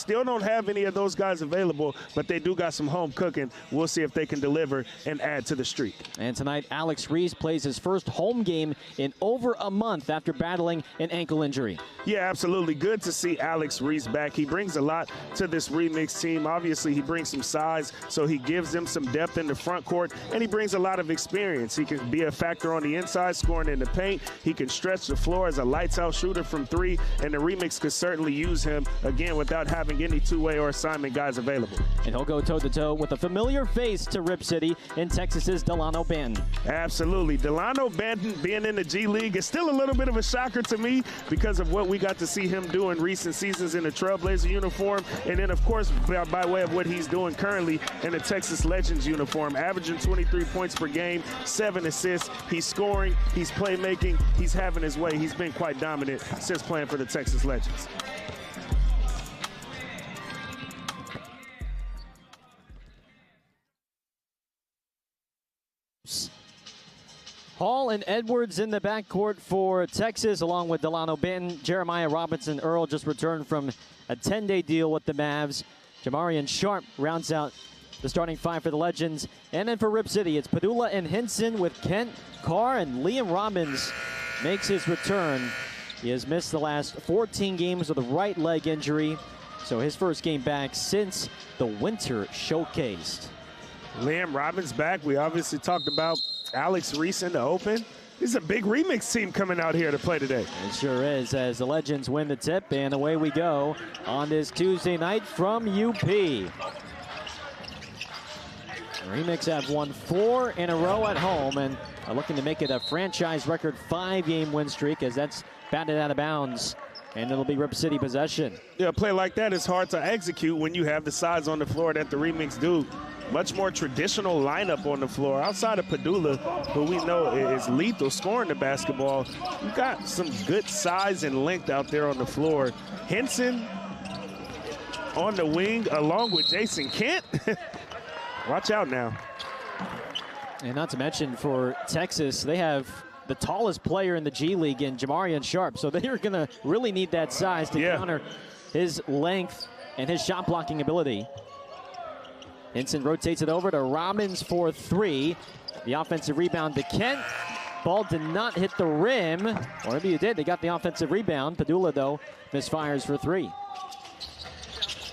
still don't have any of those guys available, but they do got some home cooking. We'll see if they can deliver and add to the streak. And tonight, Alex Reese plays his first home game in over a month after battling an ankle injury. Yeah, absolutely. Good to see Alex Reese back. He brings a lot to this Remix team. Obviously, he brings some size, so he gives them some depth in the front court, and he brings a lot of experience. He can be a factor on the inside, scoring in the paint. He can stretch the floor as a lights-out shooter from three, and the Remix could certainly use him, again, without having any two-way or assignment guys available. And he'll go toe-to-toe with a familiar face to Rip City in Texas's Delano Banton. Absolutely. Delano Banton being in the G League is still a little bit of a shocker to me because of what we got to see him do in recent seasons in the Trailblazer uniform, and then, of course, by way of what he's doing currently in the Texas Legends uniform, averaging 23 points per game, 7 assists. He's scoring, he's playmaking, he's having his way. He's been quite dominant since playing for the Texas Legends. Hall and Edwards in the backcourt for Texas, along with Delano Banton. Jeremiah Robinson Earl just returned from a 10-day deal with the Mavs. Jamarian Sharp rounds out the starting five for the Legends. And then for Rip City, it's Padula and Hinson with Kent Carr, and Liam Robbins makes his return. He has missed the last 14 games with a right leg injury, so his first game back since the winter showcased. Liam Robbins back. We obviously talked about Alex Reese in the open. This is a big Remix team coming out here to play today. It sure is, as the Legends win the tip, and away we go on this Tuesday night from UP. Remix have won 4 in a row at home and are looking to make it a franchise record 5-game win streak, as that's batted out of bounds, and it'll be Rip City possession. Yeah, a play like that is hard to execute when you have the size on the floor that the Remix do. Much more traditional lineup on the floor. Outside of Padula, who we know is lethal scoring the basketball, you got some good size and length out there on the floor. Henson on the wing along with Jason Kent. Watch out now. And not to mention for Texas, they have the tallest player in the G League in Jamarian Sharp, so they're going to really need that size to counter his length and his shot blocking ability. Hinson rotates it over to Robbins for 3. The offensive rebound to Kent. Ball did not hit the rim. Or maybe it did. They got the offensive rebound. Padula, though, misfires for 3.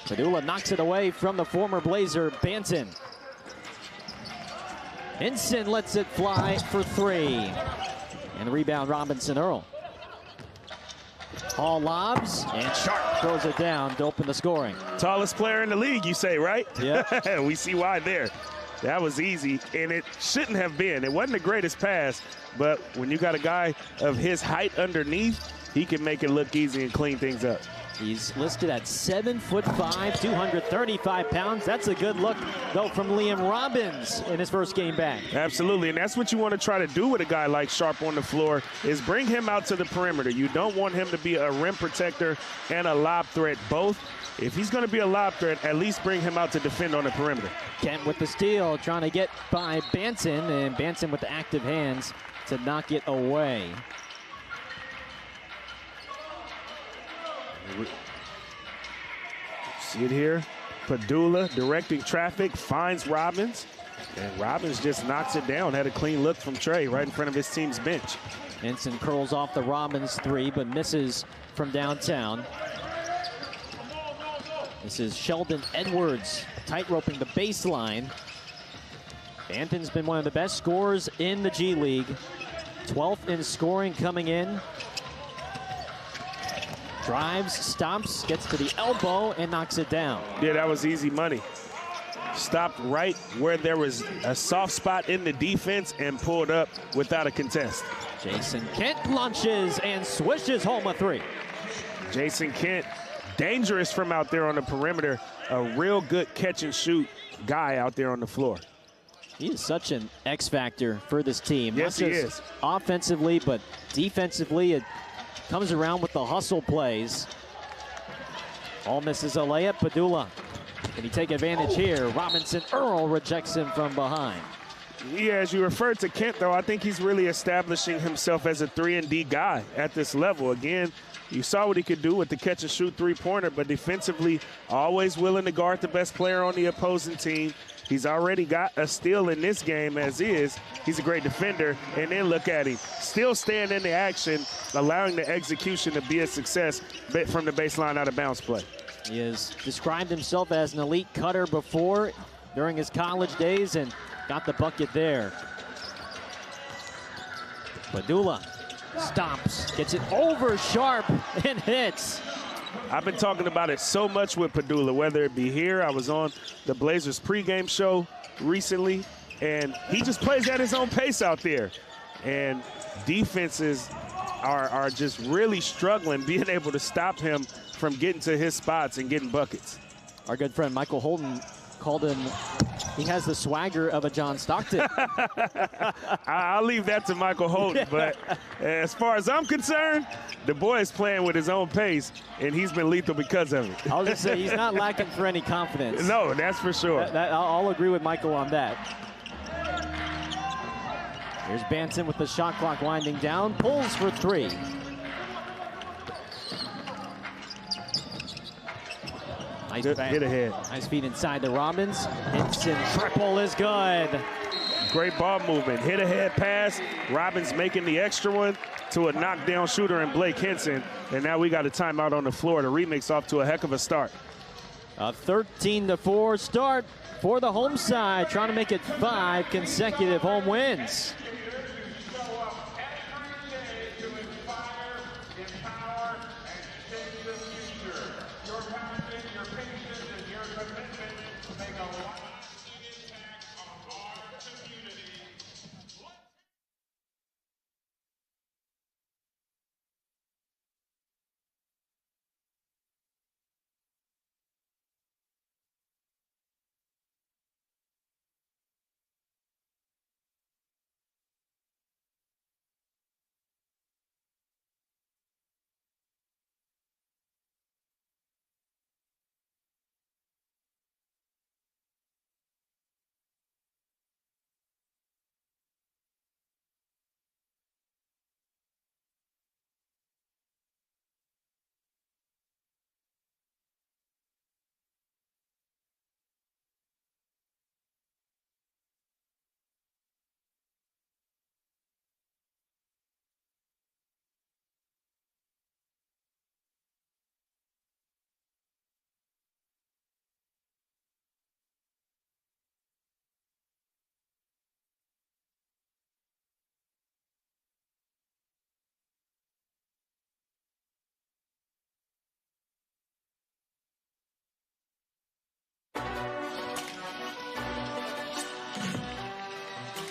Padula knocks it away from the former Blazer, Banton. Hinson lets it fly for 3. And the rebound, Robinson Earl. Hall lobs, and Sharp throws it down to open the scoring. Tallest player in the league, you say, right? Yeah. We see why there. That was easy, and it shouldn't have been. It wasn't the greatest pass, but when you got a guy of his height underneath, he can make it look easy and clean things up. He's listed at 7'5", 235 pounds. That's a good look, though, from Liam Robbins in his first game back. Absolutely, and that's what you want to try to do with a guy like Sharp on the floor, is bring him out to the perimeter. You don't want him to be a rim protector and a lob threat both. If he's going to be a lob threat, at least bring him out to defend on the perimeter. Kent with the steal, trying to get by Banton, and Banton with the active hands to knock it away. See it here. Padula directing traffic, finds Robbins, and Robbins just knocks it down. Had a clean look from Trey right in front of his team's bench. Hinson curls off the Robbins 3, but misses from downtown. This is Sheldon Edwards tight-roping the baseline. Banton's been one of the best scorers in the G League. 12th in scoring coming in. Drives, stops, gets to the elbow, and knocks it down. Yeah, that was easy money. Stopped right where there was a soft spot in the defense and pulled up without a contest. Jason Kent launches and swishes home a 3. Jason Kent, dangerous from out there on the perimeter. A real good catch and shoot guy out there on the floor. He is such an X factor for this team. Yes, not he just is. Offensively, but defensively, it comes around with the hustle plays. All misses a layup. Padula, can he take advantage here? Robinson Earl rejects him from behind. Yeah, as you referred to Kent, though, I think he's really establishing himself as a 3-and-D guy at this level. Again, You saw what he could do with the catch-and-shoot three-pointer, but defensively, always willing to guard the best player on the opposing team. He's already got a steal in this game as is. He's a great defender. And then look at him. Still staying in the action, allowing the execution to be a success from the baseline out of bounds play. He has described himself as an elite cutter before during his college days and got the bucket there. Pedulla stomps, gets it over Sharp and hits. I've been talking about it so much with Pedulla, whether it be here. I was on the Blazers pregame show recently, and he just plays at his own pace out there. And defenses are just really struggling being able to stop him from getting to his spots and getting buckets. Our good friend Michael Holden called him, he has the swagger of a John Stockton. I'll leave that to Michael Holden, but as far as I'm concerned, the boy is playing with his own pace, and he's been lethal because of it. I'll just say he's not lacking for any confidence. No, that's for sure. I'll agree with Michael on that. Here's Banton with the shot clock winding down, pulls for three. Nice hit ahead. Nice feed inside the Robbins. Hinson triple is good. Great ball movement. Hit ahead pass. Robbins making the extra one to a knockdown shooter in Blake Hinson. And now we got a timeout on the floor. The Remix off to a heck of a start. A 13-4 start for the home side, trying to make it 5 consecutive home wins.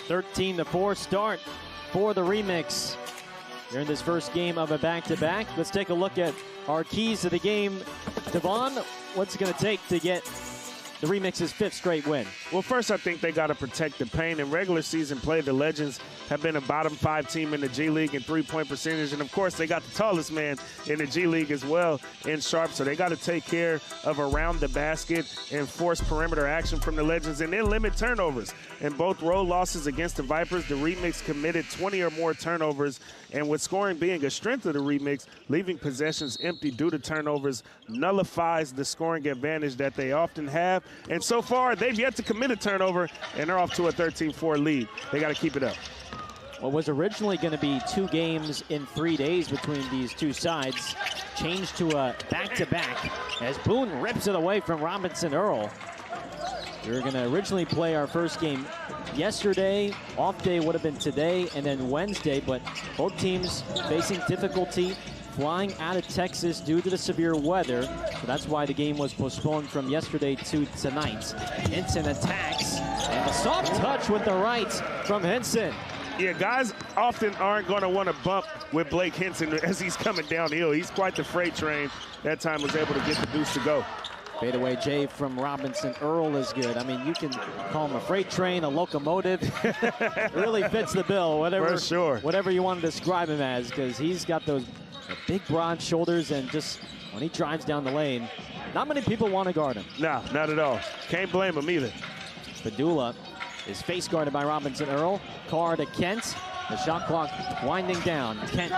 (13-4) start for the Remix. Here in this first game of a back-to-back. Let's take a look at our keys to the game. Devon, what's it going to take to get the Remix's 5th straight win? Well, first, I think they got to protect the paint. In regular season play, the Legends have been a bottom 5 team in the G League in three-point percentage. And, of course, they got the tallest man in the G League as well in Sharp. So they got to take care of around the basket and force perimeter action from the Legends and then limit turnovers. In both road losses against the Vipers, the Remix committed 20 or more turnovers. And with scoring being a strength of the Remix, leaving possessions empty due to turnovers nullifies the scoring advantage that they often have. And so far, they've yet to commit a turnover, and they're off to a 13-4 lead. They got to keep it up. What was originally going to be 2 games in 3 days between these two sides changed to a back-to-back as Boone rips it away from Robinson Earl. We were going to originally play our first game yesterday. Off day would have been today and then Wednesday, but both teams facing difficulty flying out of Texas due to the severe weather. So that's why the game was postponed from yesterday to tonight. Hinson attacks, and a soft touch with the right from Hinson. Yeah, guys often aren't going to want to bump with Blake Hinson as he's coming downhill. He's quite the freight train. That time was able to get the deuce to go. Fadeaway J from Robinson Earl is good. I mean, you can call him a freight train, a locomotive. Really fits the bill, For sure. Whatever you want to describe him as, because he's got those big broad shoulders, and just when he drives down the lane, not many people want to guard him. No, not at all. Can't blame him either. Pedulla is face guarded by Robinson Earl. Carr to Kent. The shot clock winding down. Kent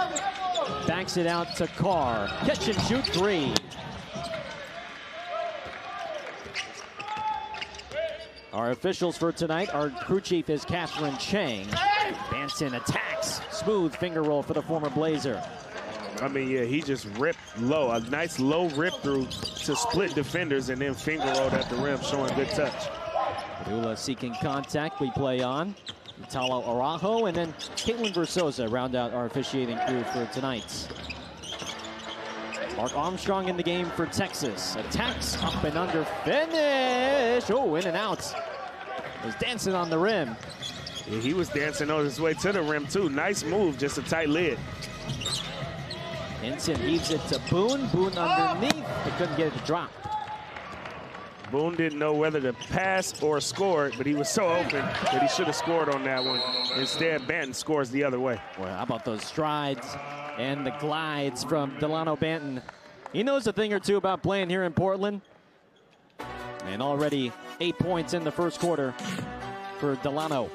Backs it out to Carr. Catch and shoot three. Our officials for tonight, our crew chief is Catherine Chang. Banton attacks. Smooth finger roll for the former Blazer. I mean, yeah, he just ripped low. A nice low rip through to split defenders and then finger rolled at the rim, showing good touch. Padula seeking contact. We play on. Italo Araujo and then Caitlin Versosa round out our officiating crew for tonight. Mark Armstrong in the game for Texas. Attacks up and under. Finish. Oh, in and out. Was dancing on the rim. Yeah, he was dancing on his way to the rim, too. Nice move, just a tight lid. Hinton heaves it to Boone. Boone underneath, but couldn't get it to drop. Boone didn't know whether to pass or score it, but he was so open that he should have scored on that one. Instead, Banton scores the other way. Well, how about those strides and the glides from Delano Banton? He knows a thing or two about playing here in Portland. And already 8 points in the first quarter for Delano.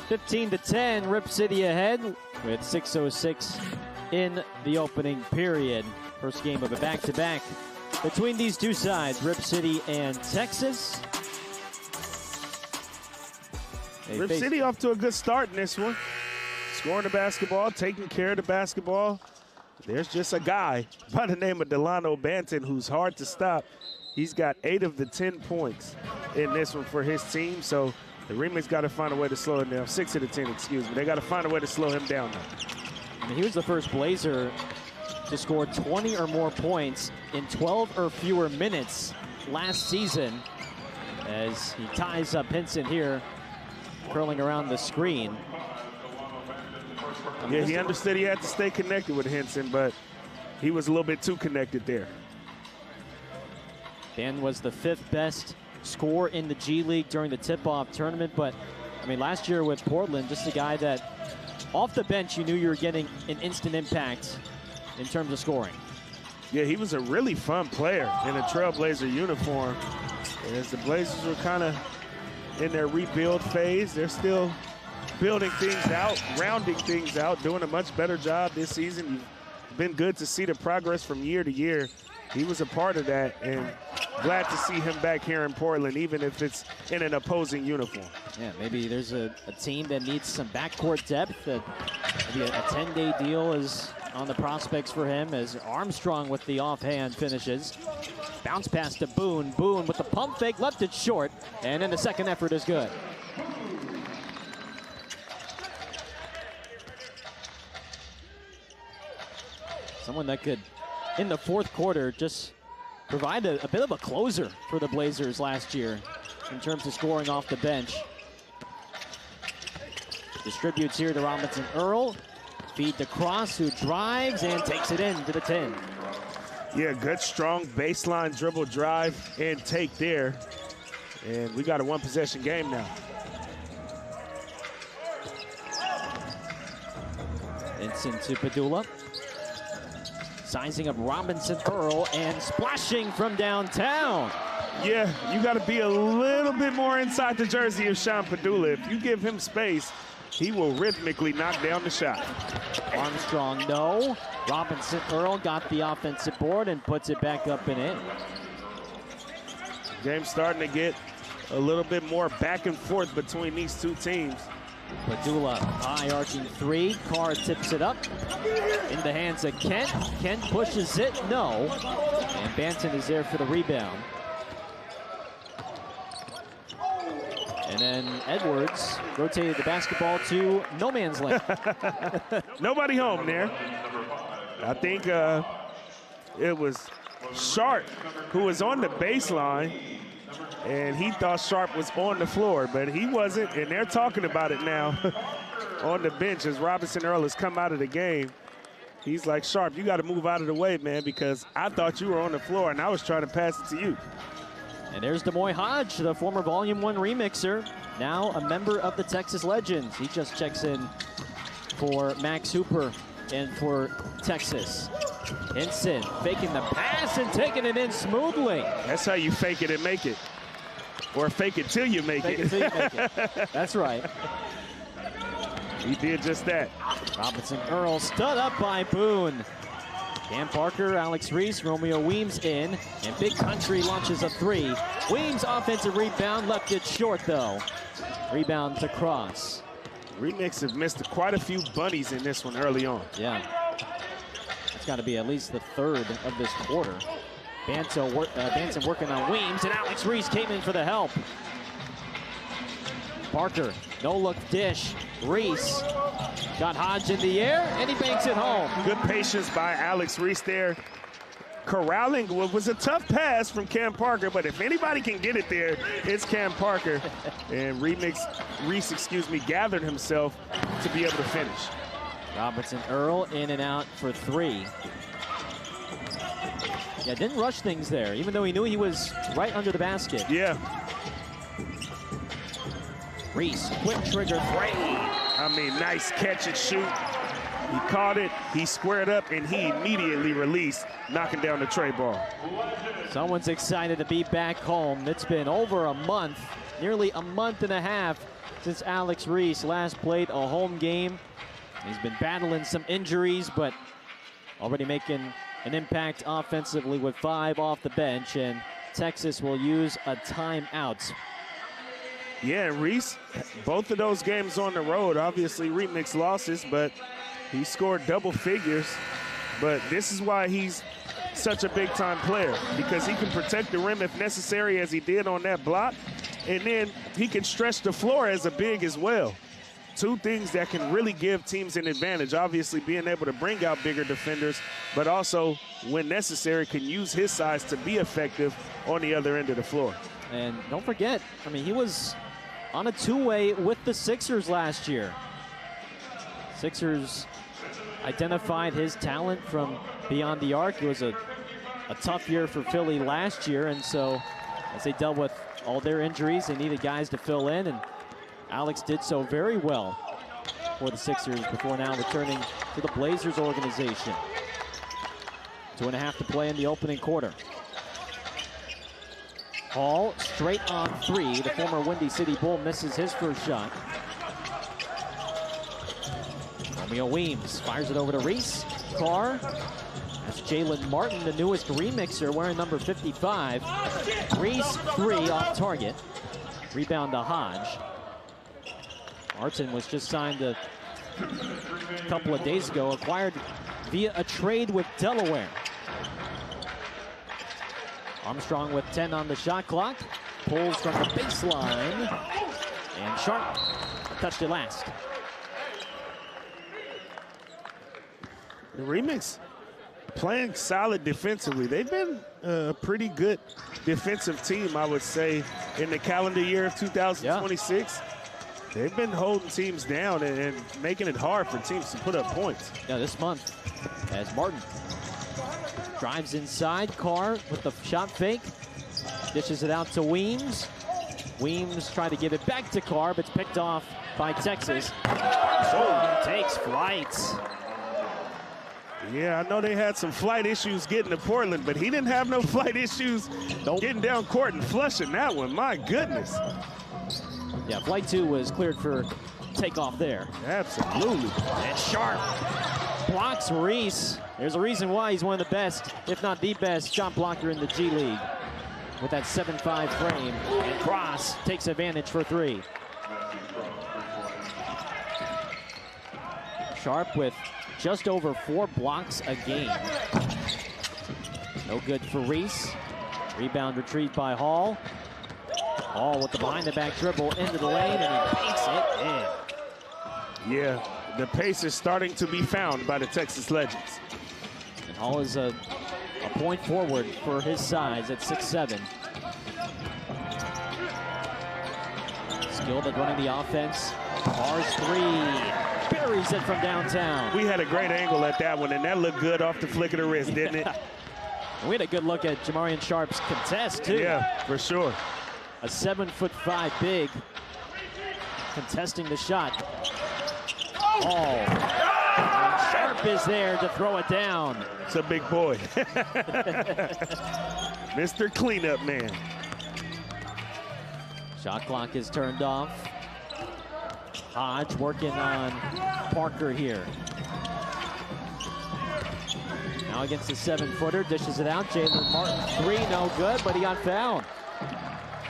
(15-10), Rip City ahead with 6:06 in the opening period. First game of a back-to-back between these two sides, Rip City and Texas. Rip City off to a good start in this one. Scoring the basketball, taking care of the basketball. There's just a guy by the name of Delano Banton who's hard to stop. He's got 8 of the 10 points in this one for his team, so the Remix got to find a way to slow him down. 6 of the 10, excuse me. They got to find a way to slow him down now. I mean, he was the first Blazer to score 20 or more points in 12 or fewer minutes last season, as he ties up Hinton here, curling around the screen. Yeah, he understood he had to stay connected with Hinton, but he was a little bit too connected there. Ben was the 5th best scorer in the G League during the tip-off tournament, but I mean, last year with Portland, just a guy that off the bench you knew you were getting an instant impact in terms of scoring. Yeah, he was a really fun player in a Trailblazer uniform. As the Blazers were kind of in their rebuild phase, they're still building things out, rounding things out, doing a much better job this season. You've been good to see the progress from year to year. He was a part of that, and glad to see him back here in Portland, even if it's in an opposing uniform. Yeah, maybe there's a team that needs some backcourt depth. That maybe a 10-day deal is on the prospects for him, as Armstrong with the offhand finishes. Bounce pass to Boone. Boone with the pump fake, left it short, and then the second effort is good. Someone that could, in the fourth quarter, just provide a bit of a closer for the Blazers last year in terms of scoring off the bench. Distributes here to Robinson Earl. Feed to Cross, who drives and takes it in to the 10. Yeah, good, strong baseline dribble drive and take there. And we got a one-possession game now. Vincent to Padula. Sizing up Robinson Earl and splashing from downtown. Yeah, you got to be a little bit more inside the jersey of Sean Pedulla. If you give him space, he will rhythmically knock down the shot. Armstrong, no. Robinson Earl got the offensive board and puts it back up and in. Game's starting to get a little bit more back and forth between these two teams. Pedulla, high arching three. Carr tips it up in the hands of Kent. Kent pushes it, no. And Banton is there for the rebound. And then Edwards rotated the basketball to no man's land. Nobody home there. I think it was Sharp who was on the baseline, and he thought Sharp was on the floor, but he wasn't, and they're talking about it now on the bench as Robinson Earl has come out of the game. He's like, Sharp, you got to move out of the way, man, because I thought you were on the floor, and I was trying to pass it to you. And there's D'Moy Hodge, the former Volume 1 remixer, now a member of the Texas Legends. He just checks in for Max Hooper and for Texas. Hinson faking the pass and taking it in smoothly. That's how you fake it and make it. Or fake it till you make it. Fake it till you make it. That's right. He did just that. Robinson Earl stood up by Boone. Cam Parker, Alex Reese, Romeo Weems in, and Big Country launches a three. Weems offensive rebound, left it short though. Rebound to Cross. Remix have missed quite a few bunnies in this one early on. Yeah. It's got to be at least the third of this quarter. Banton working on Weems, and Alex Reese came in for the help. Parker, no-look dish. Reese got Hodge in the air, and he banks it home. Good patience by Alex Reese there. Corralling what was a tough pass from Cam Parker, but if anybody can get it there, it's Cam Parker. And Reese, gathered himself to be able to finish. Robinson Earl in and out for three. Yeah, didn't rush things there, even though he knew he was right under the basket. Yeah. Reese, quick trigger three. I mean, nice catch and shoot. He caught it, he squared up, and he immediately released, knocking down the tray ball. Someone's excited to be back home. It's been over a month, nearly a month and a half since Alex Reese last played a home game. He's been battling some injuries, but already making an impact offensively with 5 off the bench, and Texas will use a timeout. Yeah, Reese, both of those games on the road, obviously remix losses, but he scored double figures. But this is why he's such a big-time player, because he can protect the rim if necessary, as he did on that block, and then he can stretch the floor as a big as well. Two things that can really give teams an advantage, obviously being able to bring out bigger defenders, but also, when necessary, can use his size to be effective on the other end of the floor. And don't forget, I mean, he was on a two-way with the Sixers last year. Sixers identified his talent from beyond the arc. It was a tough year for Philly last year, and so as they dealt with all their injuries, they needed guys to fill in, and Alex did so very well for the Sixers before now returning to the Blazers organization. 2.5 to play in the opening quarter. Hall straight on three. The former Windy City Bull misses his first shot. Romeo Weems fires it over to Reese. Carr. That's Jalen Martin, the newest remixer, wearing number 55. Reese, three off target. Rebound to Hodge. Martin was just signed a couple of days ago, acquired via a trade with Delaware. Armstrong with 10 on the shot clock. Pulls from the baseline. And Sharp touched it last. The Remix playing solid defensively. They've been a pretty good defensive team, I would say, in the calendar year of 2026. Yeah. They've been holding teams down and making it hard for teams to put up points. Yeah, this month, as Martin drives inside, Carr with the shot fake, dishes it out to Weems. Weems tried to give it back to Carr, but it's picked off by Texas. Takes flight. Yeah, I know they had some flight issues getting to Portland, but he didn't have no flight issues getting down court and flushing that one. My goodness. Yeah, flight 2 was cleared for takeoff there. Absolutely. And Sharp blocks Reese. There's a reason why he's one of the best, if not the best, shot blocker in the G League. With that 7'5" frame, and Cross takes advantage for 3. Sharp with just over 4 blocks a game. No good for Reese. Rebound retrieved by Hall. Hall with the behind-the-back dribble into the lane, and he banks it in. Yeah, the pace is starting to be found by the Texas Legends. And Hall is a point forward for his size at 6'7". Skilled at running the offense. Bars 3. Buries it from downtown. We had a great angle at that one, and that looked good off the flick of the wrist, didn't it? We had a good look at Jamarian Sharp's contest, too. Yeah, for sure. A 7'5" big contesting the shot. Oh. And Sharp is there to throw it down. It's a big boy. Mr. Cleanup Man. Shot clock is turned off. Hodge working on Parker here. Now against the 7-footer, dishes it out. Jalen Martin, 3, no good, but he got fouled.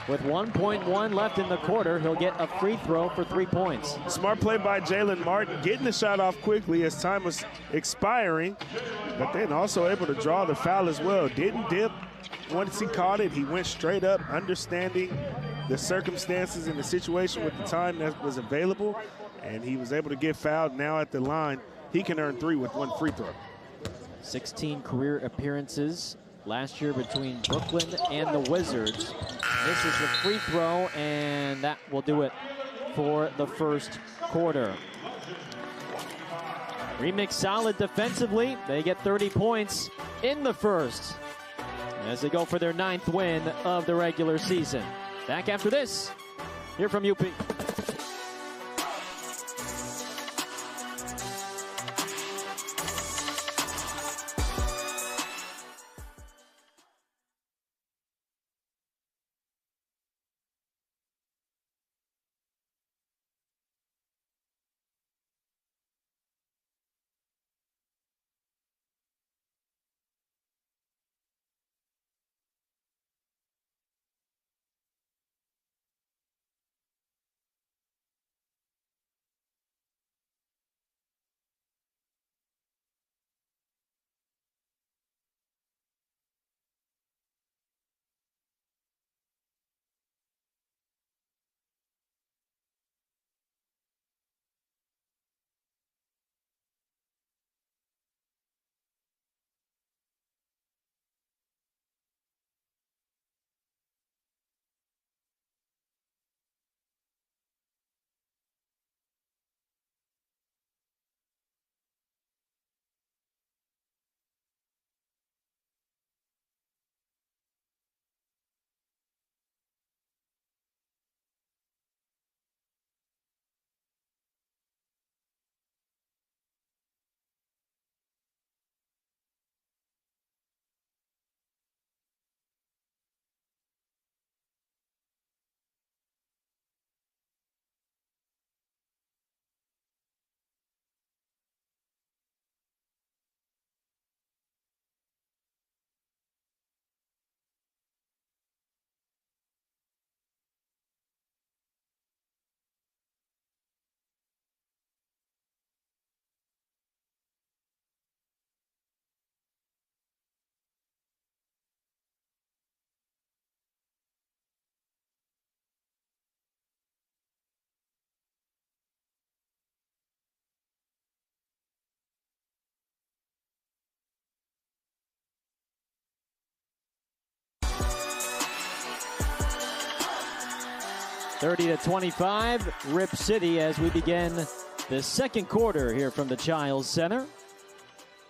With 1.1 left in the quarter, he'll get a free throw for 3 points. Smart play by Jalen Martin, getting the shot off quickly as time was expiring, but then also able to draw the foul as well. Didn't dip. Once he caught it, he went straight up, understanding the circumstances and the situation with the time that was available, and he was able to get fouled. Now at the line, he can earn 3 with 1 free throw. 16 career appearances last year between Brooklyn and the Wizards. This is the free throw, and that will do it for the first quarter. Remix solid defensively. They get 30 points in the first as they go for their 9th win of the regular season. Back after this, here from UP. (30-25), Rip City as we begin the second quarter here from the Childs Center.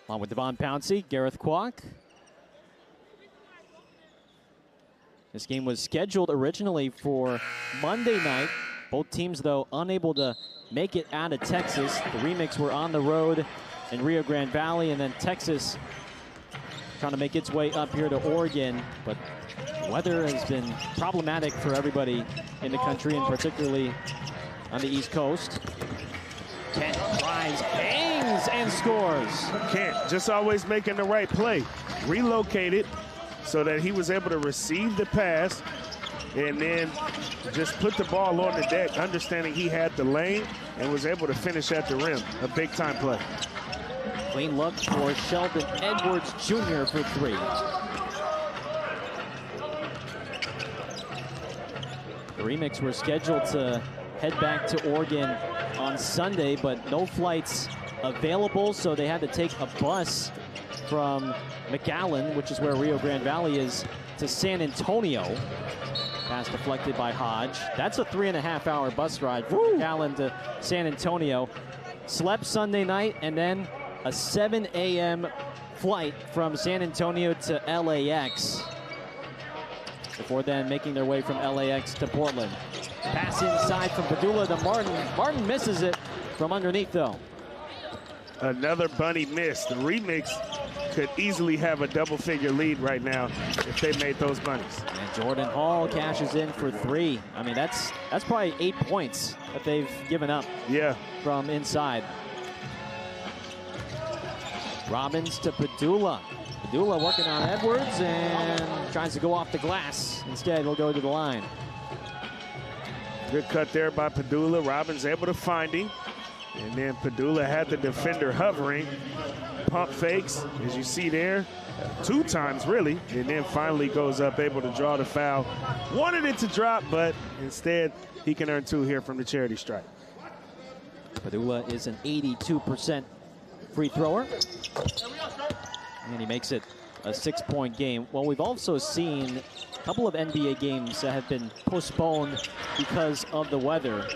Along with Devon Pouncey, Gareth Kwok. This game was scheduled originally for Monday night. Both teams, though, unable to make it out of Texas. The Remix were on the road in Rio Grande Valley, and then Texas trying to make its way up here to Oregon. But weather has been problematic for everybody in the country, and particularly on the East Coast. Kent drives, bangs, and scores. Kent just always making the right play. Relocated so that he was able to receive the pass and then just put the ball on the deck, understanding he had the lane and was able to finish at the rim. A big-time play. Clean look for Sheldon Edwards Jr. for 3. The Remix were scheduled to head back to Oregon on Sunday, but no flights available, so they had to take a bus from McAllen, which is where Rio Grande Valley is, to San Antonio. Pass deflected by Hodge. That's a 3.5-hour bus ride from McAllen to San Antonio. Slept Sunday night, and then a 7 a.m. flight from San Antonio to LAX, before then making their way from LAX to Portland. Pass inside from Padula to Martin. Martin misses it from underneath, though. Another bunny miss. The Remix could easily have a double-figure lead right now if they made those bunnies. And Jordan Hall cashes in for 3. I mean, that's probably 8 points that they've given up. Yeah. From inside. Robbins to Padula. Padula working on Edwards and tries to go off the glass. Instead, will go to the line. Good cut there by Padula. Robbins able to find him. And then Padula had the defender hovering. Pump fakes, as you see there, 2 times really. And then finally goes up, able to draw the foul. Wanted it to drop, but instead he can earn 2 here from the charity stripe. Padula is an 82% free thrower. And he makes it a 6-point game. Well, we've also seen a couple of NBA games that have been postponed because of the weather.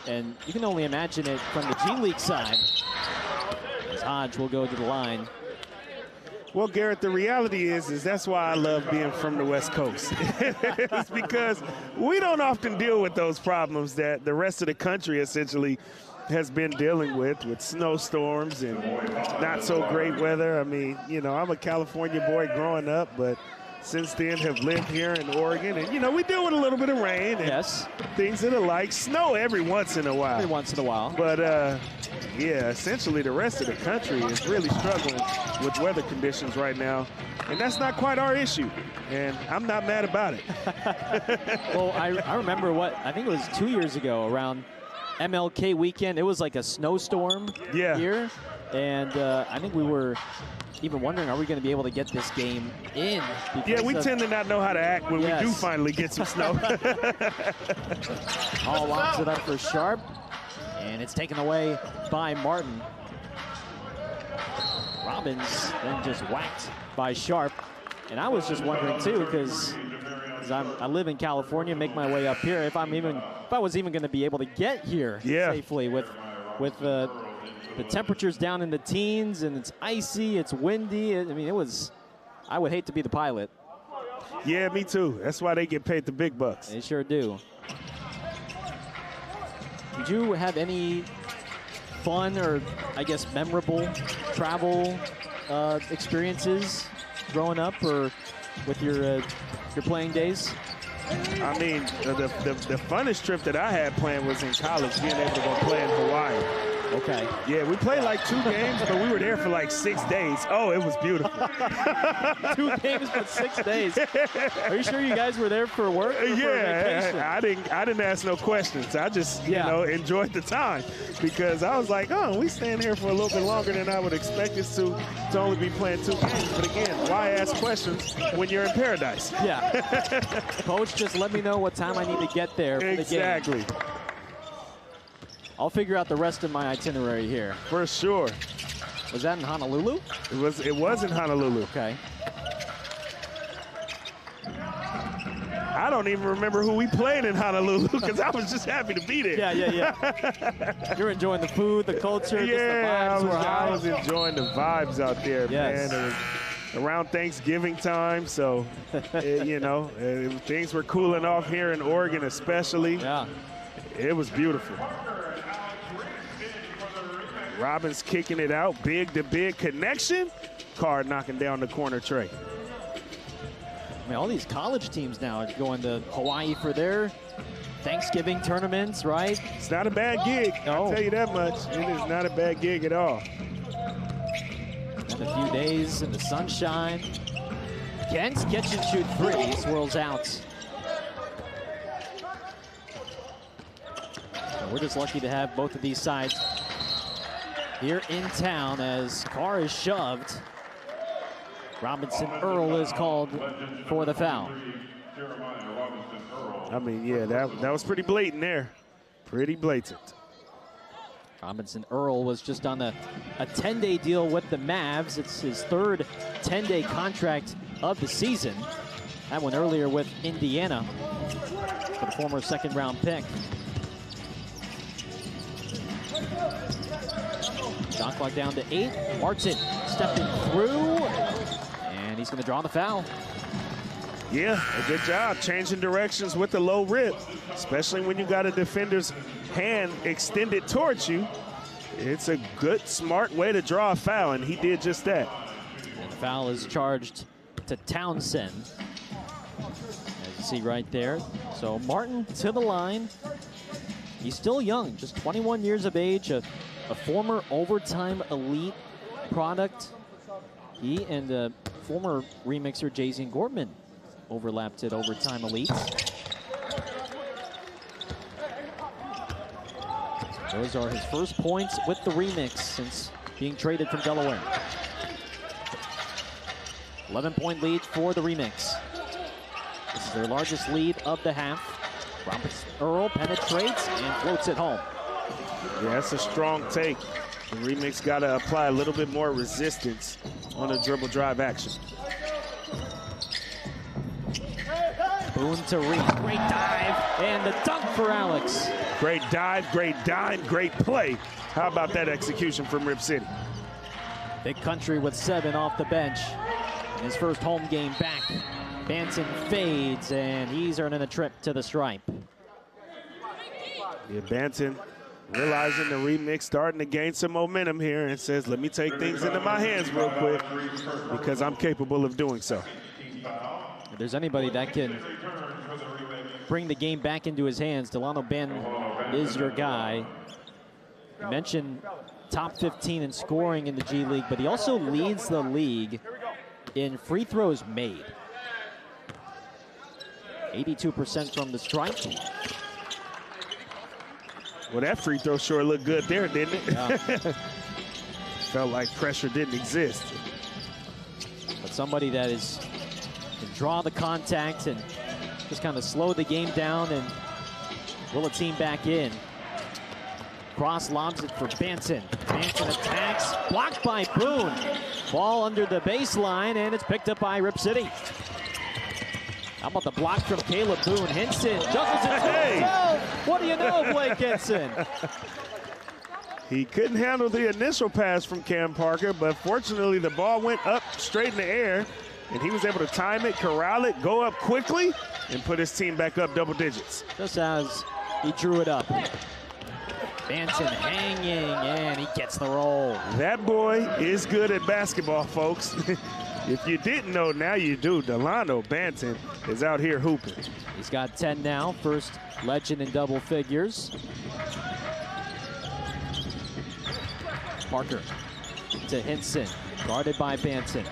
And you can only imagine it from the G League side, as Hodge will go to the line. Well, Garrett, the reality is that's why I love being from the West Coast. It's because we don't often deal with those problems that the rest of the country essentially has been dealing with snowstorms and not so great weather. I mean, you know, I'm a California boy growing up, but since then have lived here in Oregon. And, you know, we deal with a little bit of rain and things that are like snow every once in a while. Every once in a while. But, yeah, essentially the rest of the country is really struggling with weather conditions right now. And that's not quite our issue. And I'm not mad about it. Well, I remember I think it was 2 years ago around MLK weekend. It was like a snowstorm here. And I think we were even wondering, are we going to be able to get this game in? Yeah, we tend to not know how to act when we do finally get some snow. Hall locks it up for Sharp, and it's taken away by Martin. Robbins then just whacked by Sharp. And I was just wondering, too, because I live in California, make my way up here, if I was even going to be able to get here safely with the temperatures down in the teens, and it's icy, it's windy. I mean, I would hate to be the pilot. Yeah, me too. That's why they get paid the big bucks. They sure do. Did you have any fun or, I guess, memorable travel experiences growing up or with your playing days? I mean, the funnest trip that I had planned was in college, being able to go play in Hawaii. Okay. Yeah, we played like 2 games, but we were there for like 6 days. Oh, it was beautiful. 2 games for 6 days. Are you sure you guys were there for work or for vacation? I didn't ask no questions. I just, you know, enjoyed the time because I was like, oh, we staying here for a little bit longer than I would expect us to only be playing 2 games. But again, why ask questions when you're in paradise? Yeah. Coach, just let me know what time I need to get there for the game. Exactly. I'll figure out the rest of my itinerary here. For sure. Was that in Honolulu? It was in Honolulu. Okay. I don't even remember who we played in Honolulu because I was just happy to be there. Yeah. You're enjoying the food, the culture, just the vibes were high. I was enjoying the vibes out there, man. It was around Thanksgiving time, so, things were cooling off here in Oregon especially. Yeah. It was beautiful. Robbins kicking it out, big to big connection. Card knocking down the corner tray. I mean, all these college teams now are going to Hawaii for their Thanksgiving tournaments, right? It's not a bad gig, I'll tell you that much. It is not a bad gig at all. And a few days in the sunshine. Kent's catch and shoot three, he swirls out. So we're just lucky to have both of these sides here in town as Carr is shoved. Robinson Earl is called for the foul. I mean, yeah, that was pretty blatant there. Pretty blatant. Robinson Earl was just on a 10-day deal with the Mavs. It's his third 10-day contract of the season. That one earlier with Indiana for the former second-round pick. Shot clock down to 8. Martin stepping through, and he's going to draw the foul. Yeah, a good job changing directions with the low rip, especially when you got a defender's hand extended towards you. It's a good, smart way to draw a foul, and he did just that. And the foul is charged to Townsend, as you see right there. So Martin to the line. He's still young, just 21 years of age, a former overtime elite product. He and former remixer Jason Gortman overlapped at overtime elite. Those are his first points with the remix since being traded from Delaware. 11-point lead for the remix. This is their largest lead of the half. Robinson Earl penetrates and floats it home. Yeah, that's a strong take. The remix got to apply a little bit more resistance on the dribble drive action. Boone to Reed, great dive, and the dunk for Alex. Great dive, great dime, great play. How about that execution from Rip City? Big Country with 7 off the bench. In his first home game back. Banton fades, and he's earning a trip to the stripe. Yeah, Banton realizing the remix starting to gain some momentum here and says, let me take things into my hands real quick because I'm capable of doing so. If there's anybody that can bring the game back into his hands, Delano Banton is your guy. You mentioned top 15 in scoring in the G League, but he also leads the league in free throws made. 82% from the stripe. Well, that free throw sure looked good there, didn't it? Yeah. Felt like pressure didn't exist. But somebody that can draw the contact and just kind of slow the game down and will a team back in. Cross lobs it for Banton. Banton attacks, blocked by Boone. Ball under the baseline, and it's picked up by Rip City. How about the block from Caleb Boone? Hinson juggles it to himself. What do you know, Blake Hinson? He couldn't handle the initial pass from Cam Parker, but fortunately the ball went up straight in the air, and he was able to time it, corral it, go up quickly, and put his team back up double digits. Just as he drew it up. Banton hanging, and he gets the roll. That boy is good at basketball, folks. If you didn't know, now you do. Delano Banton is out here hooping. He's got 10 now, first legend in double figures. Parker to Hinson, guarded by Banton.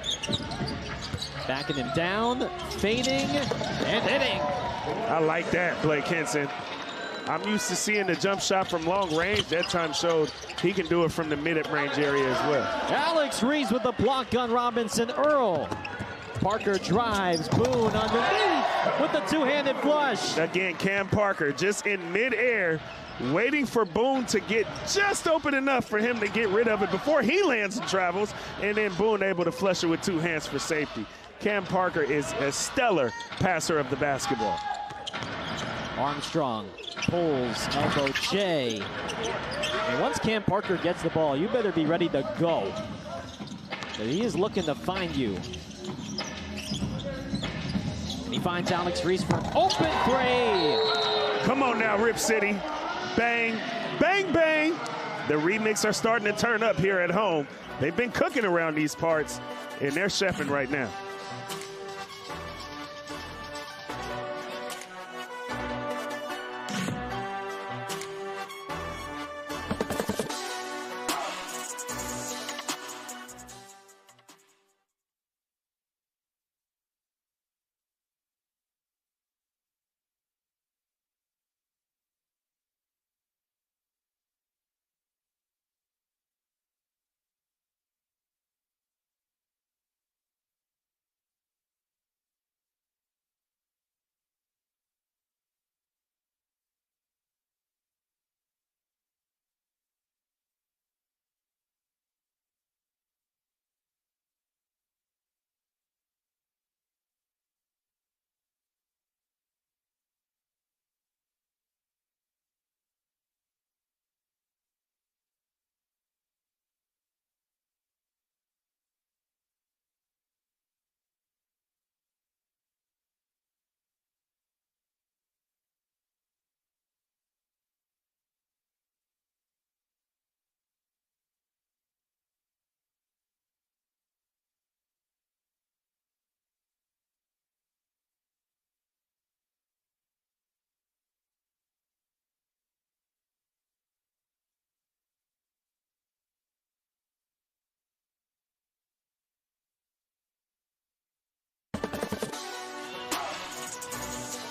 Backing him down, fading, and hitting. I like that, Blake Hinson. I'm used to seeing the jump shot from long range. That time showed he can do it from the mid-range area as well. Alex Reese with the block on Robinson Earl. Parker drives, Boone underneath with the two-handed flush. Again, Cam Parker just in mid-air, waiting for Boone to get just open enough for him to get rid of it before he lands and travels, and then Boone able to flush it with two hands for safety. Cam Parker is a stellar passer of the basketball. Armstrong pulls elbow J. And once Cam Parker gets the ball, you better be ready to go. But he is looking to find you. And he finds Alex Reese for an open three. Come on now, Rip City. Bang, bang, bang. the remix are starting to turn up here at home. They've been cooking around these parts, and they're chefing right now.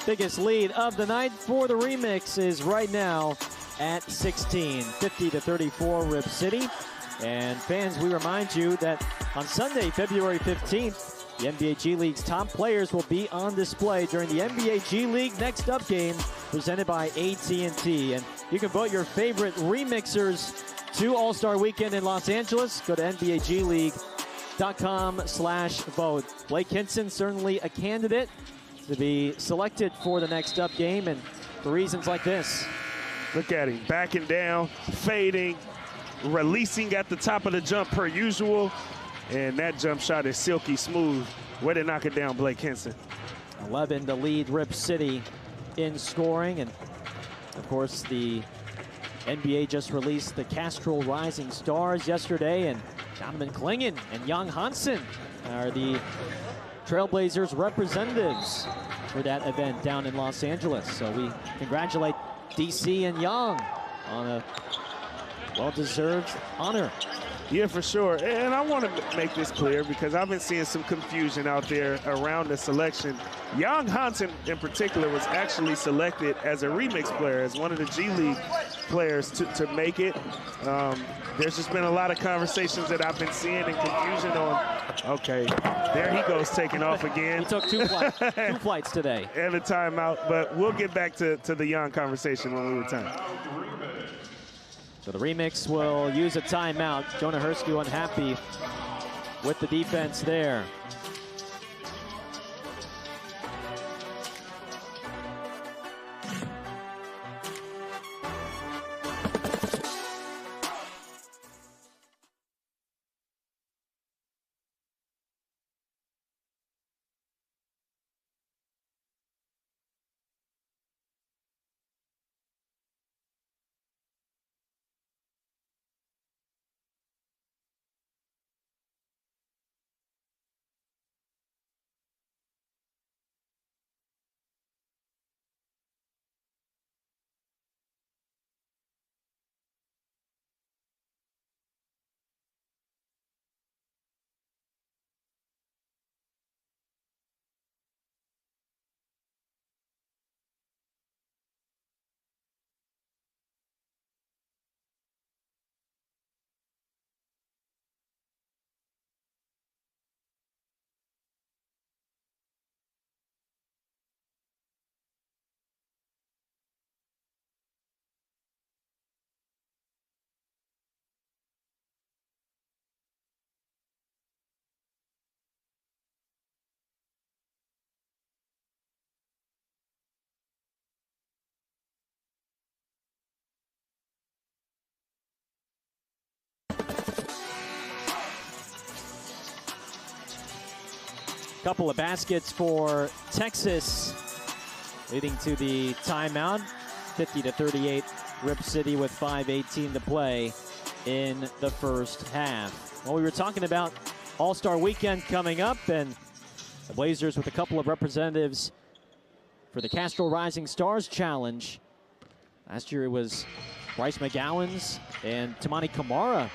Biggest lead of the night for the remix is right now at 16, 50-34 Rip City. And fans, we remind you that on Sunday, February 15th, the NBA G League's top players will be on display during the NBA G League Next Up game presented by AT&T. And you can vote your favorite remixers to All-Star Weekend in Los Angeles. Go to NBAGleague.com/vote. Blake Hinson, certainly a candidate to be selected for the Next Up game, and for reasons like this. Look at him, backing down, fading, releasing at the top of the jump per usual, and that jump shot is silky smooth. Way to knock it down, Blake Hinson. 11 to lead Rip City in scoring, and of course the NBA just released the Castrol Rising Stars yesterday, and Donovan Clingan and Young Hansen are the Trailblazers representatives for that event down in Los Angeles. So we congratulate DC and Young on a well-deserved honor. Yeah, for sure. And I want to make this clear because I've been seeing some confusion out there around the selection. Young Hansen in particular was actually selected as a remix player, as one of the G League players to make it. There's just been a lot of conversations that I've been seeing and confusion on. Okay, there he goes taking off again. He took two flights today. And a timeout, but we'll get back to the Young conversation when we return. So the remix will use a timeout. Jonah Herscu unhappy with the defense there. Couple of baskets for Texas, leading to the timeout. 50-38 Rip City with 5:18 to play in the first half. Well, we were talking about All-Star Weekend coming up, and the Blazers with a couple of representatives for the Castro Rising Stars Challenge. Last year it was Bryce McGowens and Toumani Camara.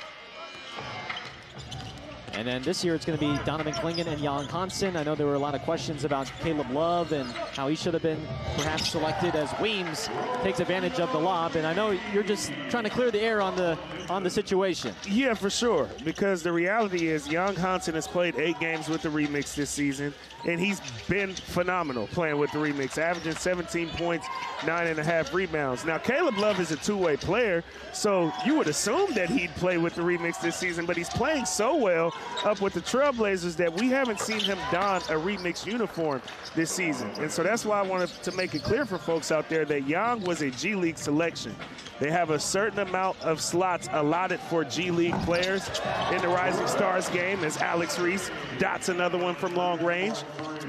And then this year it's going to be Donovan Clingan and Jan Hansen. I know there were a lot of questions about Caleb Love and how he should have been perhaps selected as Weems takes advantage of the lob. And I know you're just trying to clear the air on the situation. Yeah, for sure. Because the reality is Jan Hansen has played 8 games with the Remix this season, and he's been phenomenal playing with the Remix, averaging 17 points, 9.5 rebounds. Now, Caleb Love is a two-way player, so you would assume that he'd play with the Remix this season, but he's playing so well up with the Trailblazers that we haven't seen him don a Remix uniform this season. And so that's why I wanted to make it clear for folks out there that Young was a G League selection. They have a certain amount of slots allotted for G League players in the Rising Stars game, as Alex Reese dots another one from long range.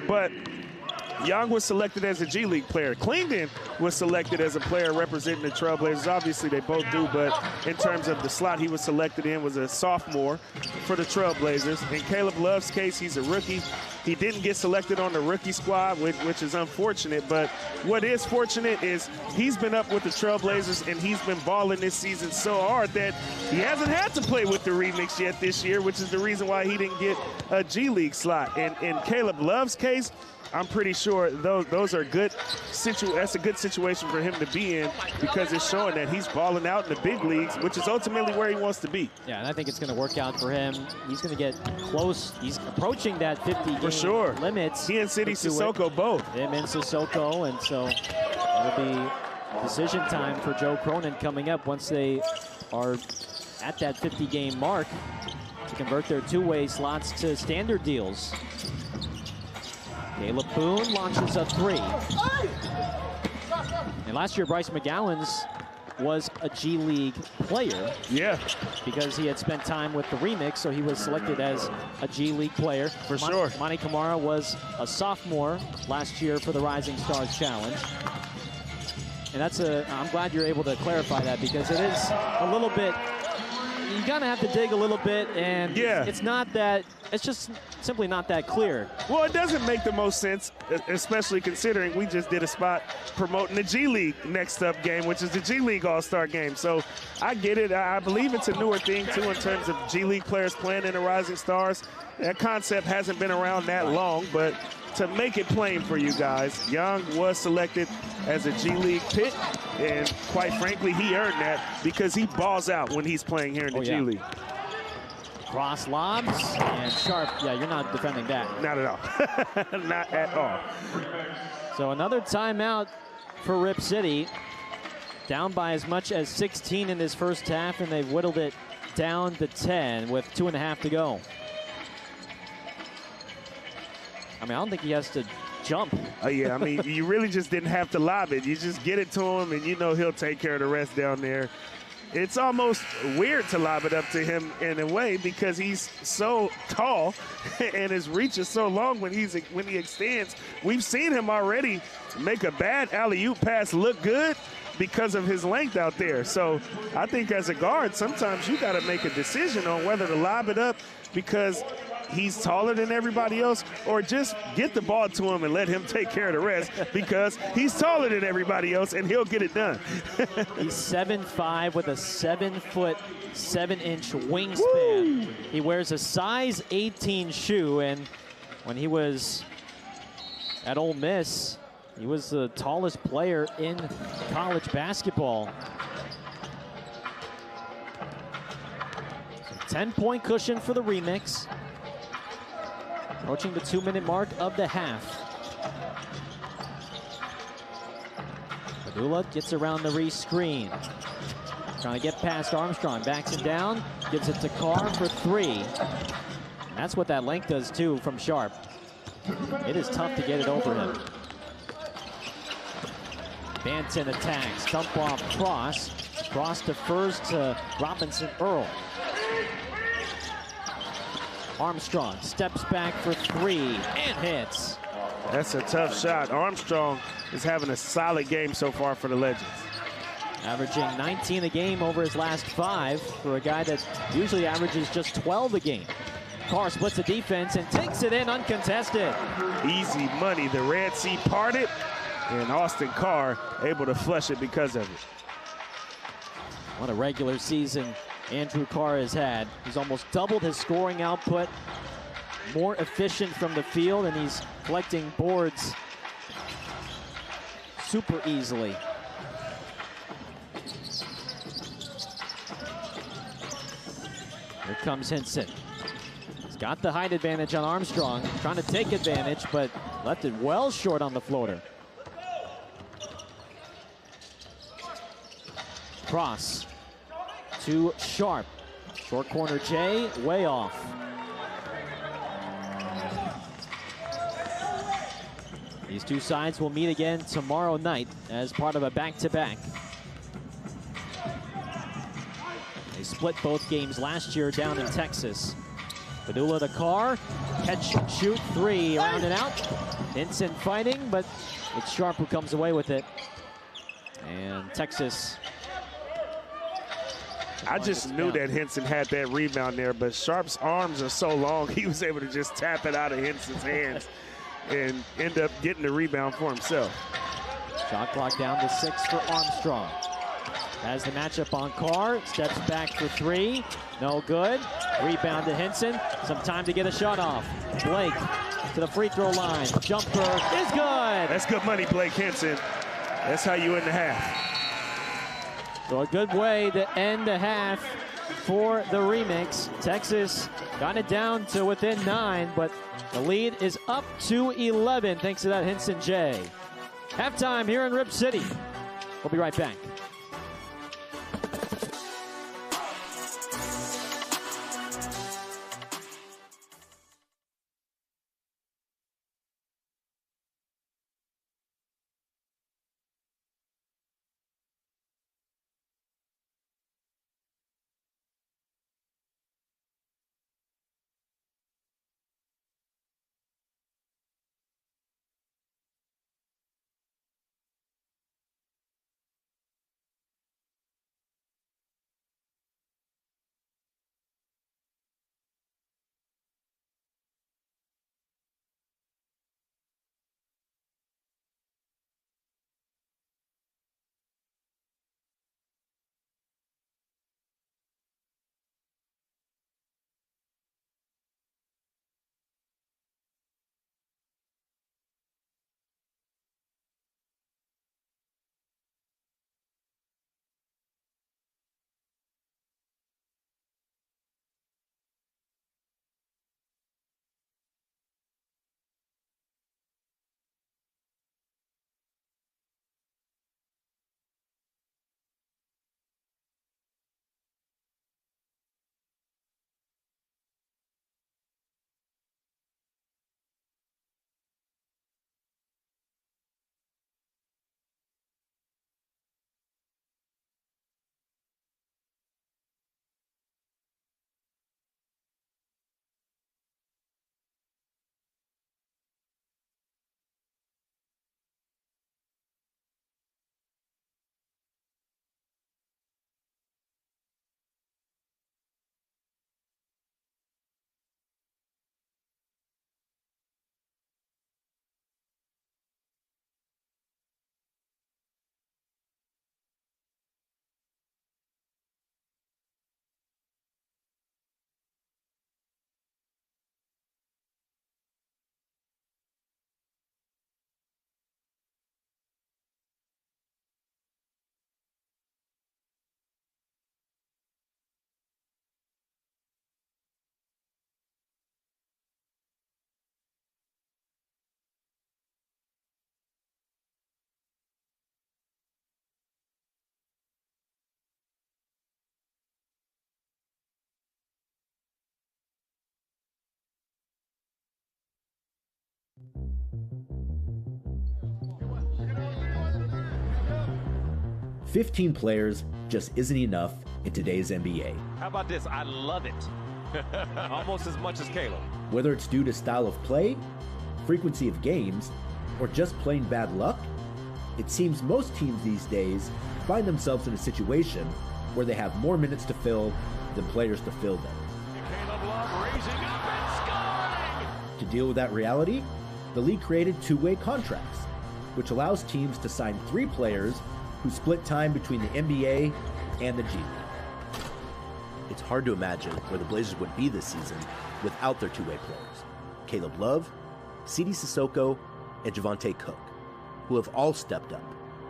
But Young was selected as a G League player. Clingan was selected as a player representing the Trailblazers. Obviously, they both do, but in terms of the slot he was selected in was a sophomore for the Trailblazers. In Caleb Love's case, he's a rookie. He didn't get selected on the rookie squad, which is unfortunate. But what is fortunate is he's been up with the Trailblazers, and he's been balling this season so hard that he hasn't had to play with the Remix yet this year, which is the reason why he didn't get a G League slot. And in Caleb Love's case, I'm pretty sure those are good. That's a good situation for him to be in, because it's showing that he's balling out in the big leagues, which is ultimately where he wants to be. Yeah, and I think it's going to work out for him. He's going to get close. He's approaching that 50-game for sure limits. He and City Sissoko both. Him and Sissoko, and so it'll be decision time for Joe Cronin coming up once they are at that 50-game mark to convert their two-way slots to standard deals. Caleb Boone launches a 3. And last year, Bryce McGowens was a G League player. Yeah. Because he had spent time with the Remix, so he was selected as a G League player. For sure. Monty Camara was a sophomore last year for the Rising Stars Challenge. And I'm glad you're able to clarify that, because it is a little bit, you gotta have to dig a little bit, and yeah, it's just simply not that clear. Well, it doesn't make the most sense, especially considering we just did a spot promoting the G League Next Up game, which is the G League All-Star game. So I get it. I believe it's a newer thing too in terms of G League players playing in the Rising Stars. That concept hasn't been around that long, but to make it plain for you guys, Young was selected as a G League pick, and quite frankly, he earned that because he balls out when he's playing here in the G League. Cross lobs, and Sharp, yeah, you're not defending that. Not at all. Not at all. So another timeout for Rip City. Down by as much as 16 in this first half, and they've whittled it down to 10 with 2.5 to go. I mean, I don't think he has to jump. Yeah, I mean, you really just didn't have to lob it. You just get it to him, and you know he'll take care of the rest down there. It's almost weird to lob it up to him in a way, because he's so tall and his reach is so long when he extends. We've seen him already make a bad alley-oop pass look good because of his length out there. So I think as a guard, sometimes you got to make a decision on whether to lob it up because he's taller than everybody else, or just get the ball to him and let him take care of the rest because he's taller than everybody else and he'll get it done. He's 7'5" with a 7-foot, 7-inch wingspan. Woo! He wears a size 18 shoe, and when he was at Ole Miss, he was the tallest player in college basketball. 10-point cushion for the Remix. Approaching the 2-minute mark of the half. Padula gets around the Reese screen. Trying to get past Armstrong. Backs him down. Gives it to Carr for 3. And that's what that length does too from Sharp. It is tough to get it over him. Banton attacks. Dump off Cross. Cross defers to Robinson Earl. Armstrong steps back for 3 and hits. That's a tough shot. Armstrong is having a solid game so far for the Legends. averaging 19 a game over his last 5 for a guy that usually averages just 12 a game. Carr splits the defense and takes it in uncontested. Easy money. The Red Sea parted, and Austin Carr able to flush it because of it. What a regular season Andrew Carr has had. He's almost doubled his scoring output, more efficient from the field, and he's collecting boards super easily. Here comes Hinson. He's got the height advantage on Armstrong, trying to take advantage, but left it well short on the floater. Cross to Sharp. Short corner Jay, way off. These two sides will meet again tomorrow night as part of a back-to-back. They split both games last year down in Texas. Padula to Carr, catch, shoot, 3, around and out. Hinson fighting, but it's Sharp who comes away with it. And Texas. I just knew that Hinson had that rebound there, but Sharp's arms are so long, he was able to just tap it out of Hinson's hands and end up getting the rebound for himself. Shot clock down to 6 for Armstrong. Has the matchup on Carr, steps back for 3, no good. Rebound to Hinson, some time to get a shot off. Blake to the free throw line, jumper is good. That's good money, Blake Hinson. That's how you end the half. So a good way to end the half for the Remix. Texas got it down to within 9, but the lead is up to 11 thanks to that Hinson J. Halftime here in Rip City. We'll be right back. "15 players just isn't enough in today's NBA. How about this? I love it. Almost as much as Caleb. Whether it's due to style of play, frequency of games, or just plain bad luck, It seems most teams these days find themselves in a situation where they have more minutes to fill than players to fill them. Caleb Love raising up and scoring! To deal with that reality, the league created two-way contracts, which allows teams to sign 3 players who split time between the NBA and the G League. It's hard to imagine where the Blazers would be this season without their two-way players, Caleb Love, Sidy Cissoko, and Javonte Cook, who have all stepped up,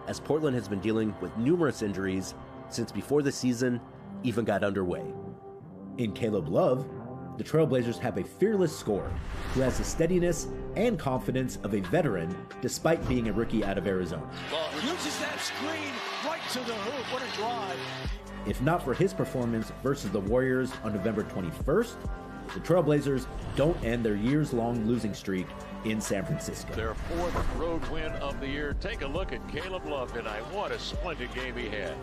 as Portland has been dealing with numerous injuries since before the season even got underway. In Caleb Love, the Trailblazers have a fearless scorer who has the steadiness and confidence of a veteran despite being a rookie out of Arizona. Well, uses that screen right to the hoop. What a drive. If not for his performance versus the Warriors on November 21st, the Trailblazers don't end their years-long losing streak in San Francisco. Their 4th road win of the year. Take a look at Caleb Love tonight. What a splendid game he had.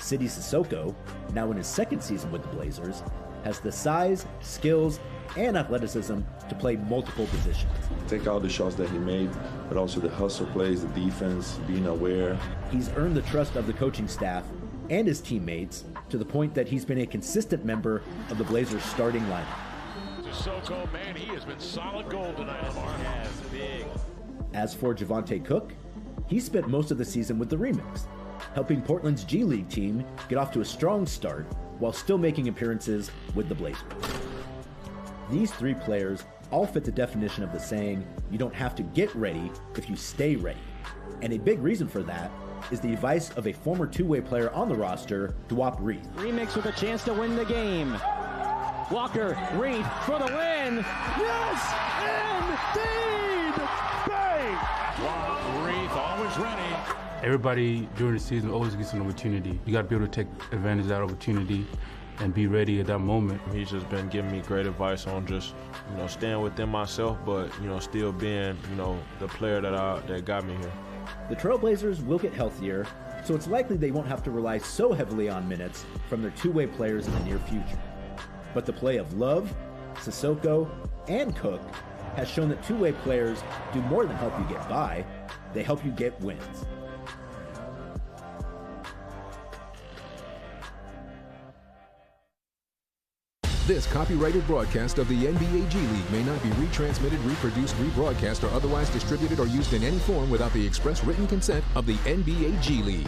Sidy Cissoko, now in his 2nd season with the Blazers, has the size, skills, and athleticism to play multiple positions. Take all the shots that he made, but also the hustle plays, the defense, being aware. He's earned the trust of the coaching staff and his teammates to the point that he's been a consistent member of the Blazers' starting lineup. Cissoko, man, he has been solid gold tonight, Lamar. Yes, big. As for Javonte Cook, he spent most of the season with the Remix, helping Portland's G League team get off to a strong start while still making appearances with the Blazers. These 3 players all fit the definition of the saying, you don't have to get ready if you stay ready. And a big reason for that is the advice of a former two-way player on the roster, Duop Reith. Remix with a chance to win the game. Walker, Reith for the win. Yes, indeed! Bang! Wow, Reith always ready. Everybody during the season always gets an opportunity. You got to be able to take advantage of that opportunity and be ready at that moment. He's just been giving me great advice on just, staying within myself, but, still being, the player that got me here. The Trailblazers will get healthier, so it's likely they won't have to rely so heavily on minutes from their two-way players in the near future. But the play of Love, Cissoko, and Cook has shown that two-way players do more than help you get by, they help you get wins. This copyrighted broadcast of the NBA G League may not be retransmitted, reproduced, rebroadcast, or otherwise distributed or used in any form without the express written consent of the NBA G League.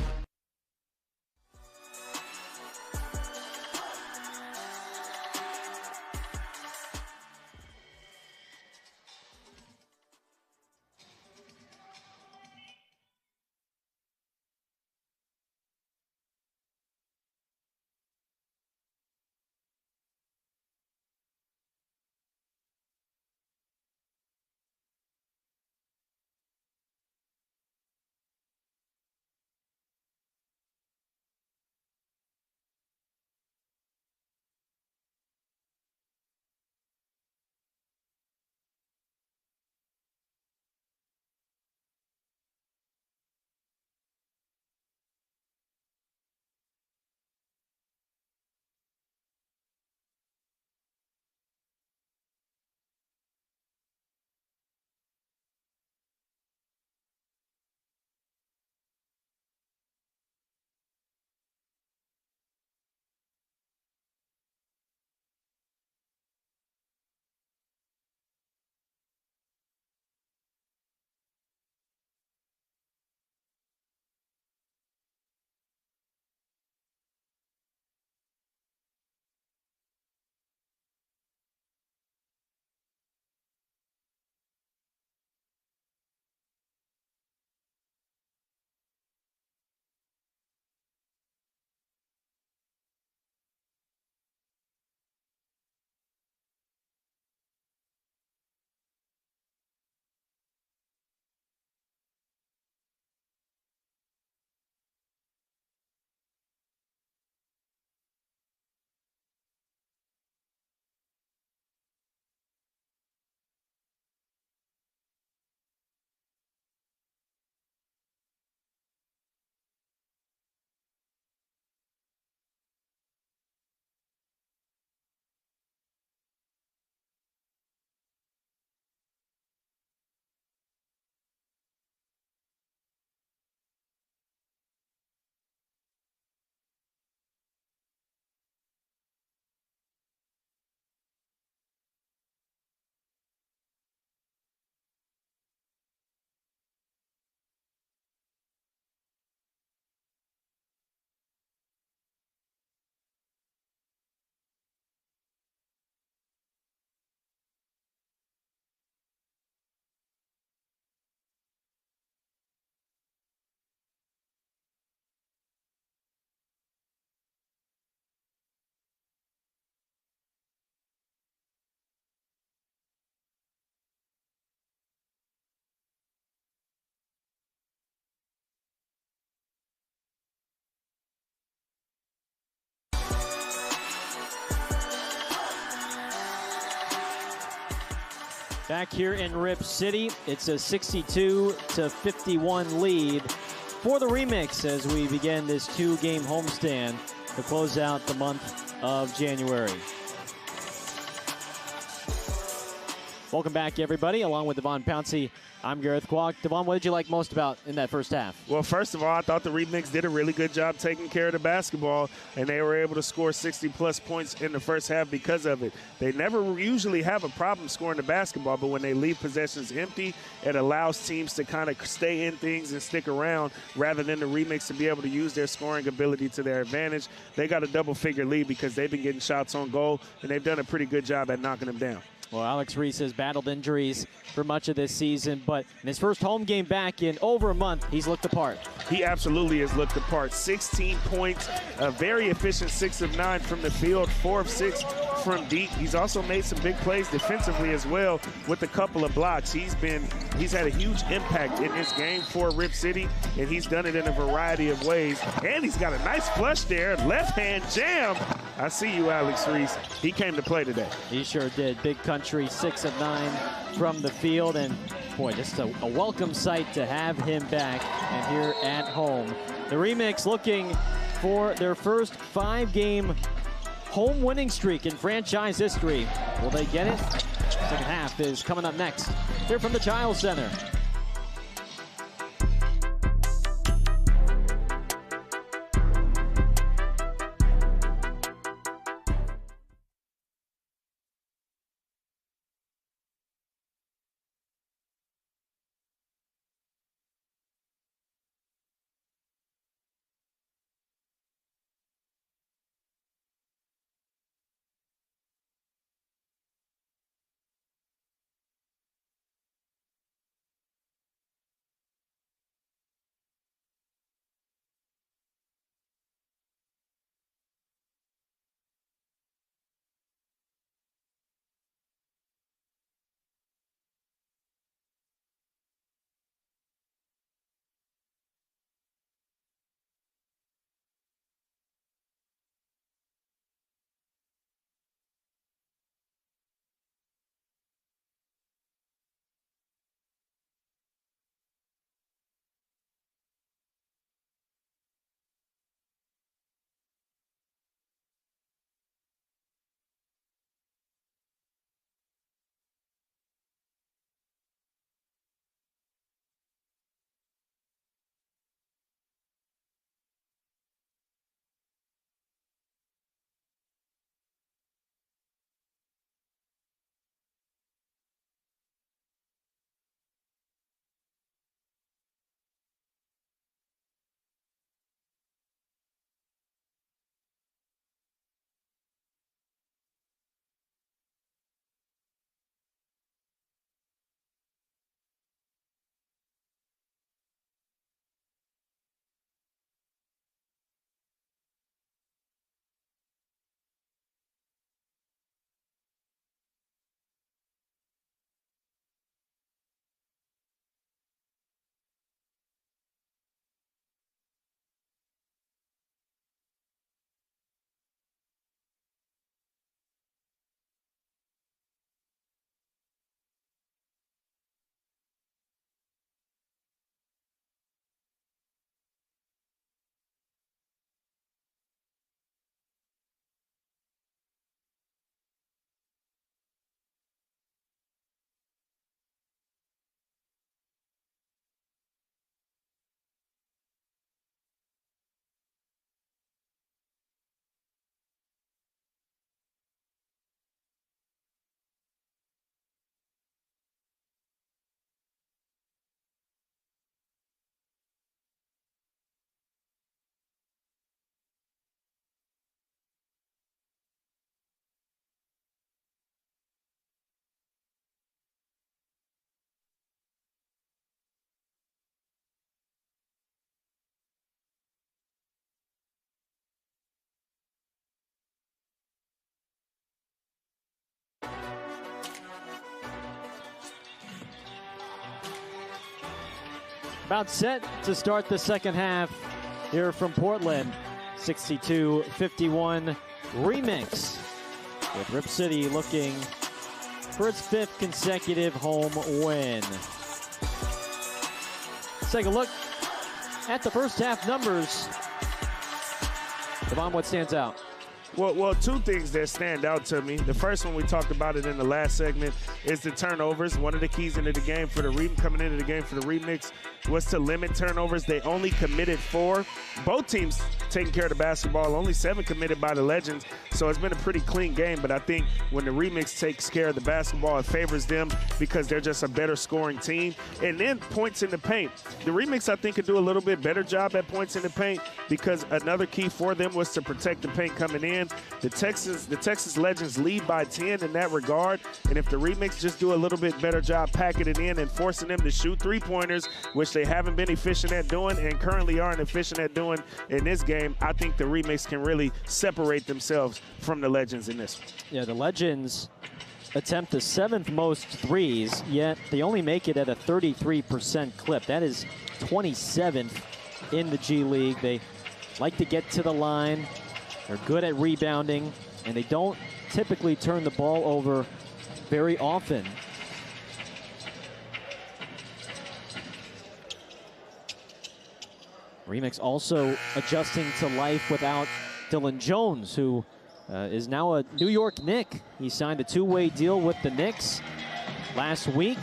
Back here in Rip City, it's a 62-51 lead for the Remix as we begin this 2-game homestand to close out the month of January. Welcome back, everybody. Along with Devon Pouncey, I'm Gareth Kwok. Devon, what did you like most about in that first half? Well, first of all, I thought the Remix did a really good job taking care of the basketball, and they were able to score 60-plus points in the first half because of it. They never usually have a problem scoring the basketball, but when they leave possessions empty, it allows teams to kind of stay in things and stick around rather than the Remix to be able to use their scoring ability to their advantage. They got a double-figure lead because they've been getting shots on goal, and they've done a pretty good job at knocking them down. Well, Alex Reese has battled injuries for much of this season, but in his first home game back in over a month, he's looked the part. He absolutely has looked the part. 16 points, a very efficient 6 of 9 from the field, 4 of 6 from deep. He's also made some big plays defensively as well with a couple of blocks. He's had a huge impact in this game for Rip City, and he's done it in a variety of ways. And he's got a nice flush there, left-hand jam. I see you, Alex Reese. He came to play today. He sure did. Big country, 6 of 9 from the field, and boy, just a welcome sight to have him back and here at home. The Remix looking for their first 5-game home winning streak in franchise history. Will they get it? Second half is coming up next here from the Chiles Center. About set to start the second half here from Portland. 62-51 Remix, with Rip City looking for its 5th consecutive home win. Let's take a look at the first half numbers. Devon, what stands out? Well, two things that stand out to me. The first one, we talked about it in the last segment, is the turnovers. One of the keys into the game for the coming into the game for the Remix was to limit turnovers. They only committed 4. Both teams taking care of the basketball, only 7 committed by the Legends. So it's been a pretty clean game, but I think when the Remix takes care of the basketball, it favors them because they're just a better scoring team. And then points in the paint. The Remix, I think, could do a little bit better job at points in the paint because another key for them was to protect the paint coming in. The Texas Legends lead by 10 in that regard, and if the Remix just do a little bit better job packing it in and forcing them to shoot three-pointers, which they haven't been efficient at doing and currently aren't efficient at doing in this game, I think the Remix can really separate themselves from the Legends in this one. Yeah, the Legends attempt the 7th most threes, yet they only make it at a 33% clip. That is 27th in the G League. They like to get to the line. They're good at rebounding, and they don't typically turn the ball over very often. Remix also adjusting to life without Dylan Jones, who is now a New York Knick. He signed a 2-way deal with the Knicks last week,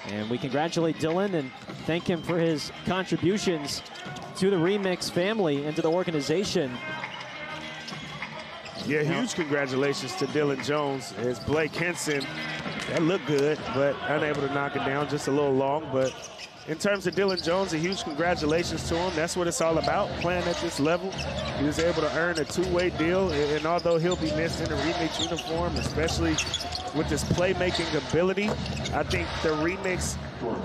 and we congratulate Dylan and thank him for his contributions to the Remix family and to the organization. Yeah, huge congratulations to Dylan Jones. As Blake Henson, that looked good, but unable to knock it down, just a little long. But in terms of Dylan Jones, a huge congratulations to him. That's what it's all about, playing at this level. He was able to earn a 2-way deal, and although he'll be missed in the Remix uniform, especially with his playmaking ability, I think the Remix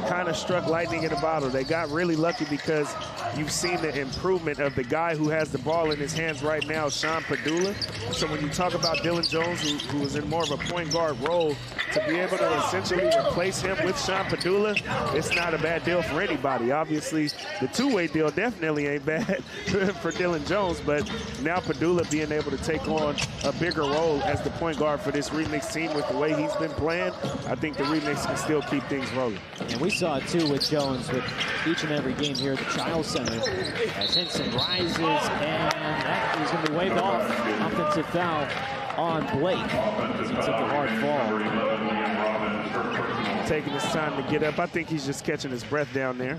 kind of struck lightning in a bottle. They got really lucky because you've seen the improvement of the guy who has the ball in his hands right now, Sean Padula. So when you talk about Dylan Jones, who is in more of a point guard role, to be able to essentially replace him with Sean Padula, it's not a bad deal for anybody. Obviously, the 2-way deal definitely ain't bad for Dylan Jones, but now Padula being able to take on a bigger role as the point guard for this Remix team with the way he's been playing, I think the Remix can still keep things rolling. And we saw it too with Jones with each and every game here at the Chiles Center. As Henson rises, and that is going to be waved off. Offensive foul on Blake as he took a hard fall. Taking his time to get up. I think he's just catching his breath down there.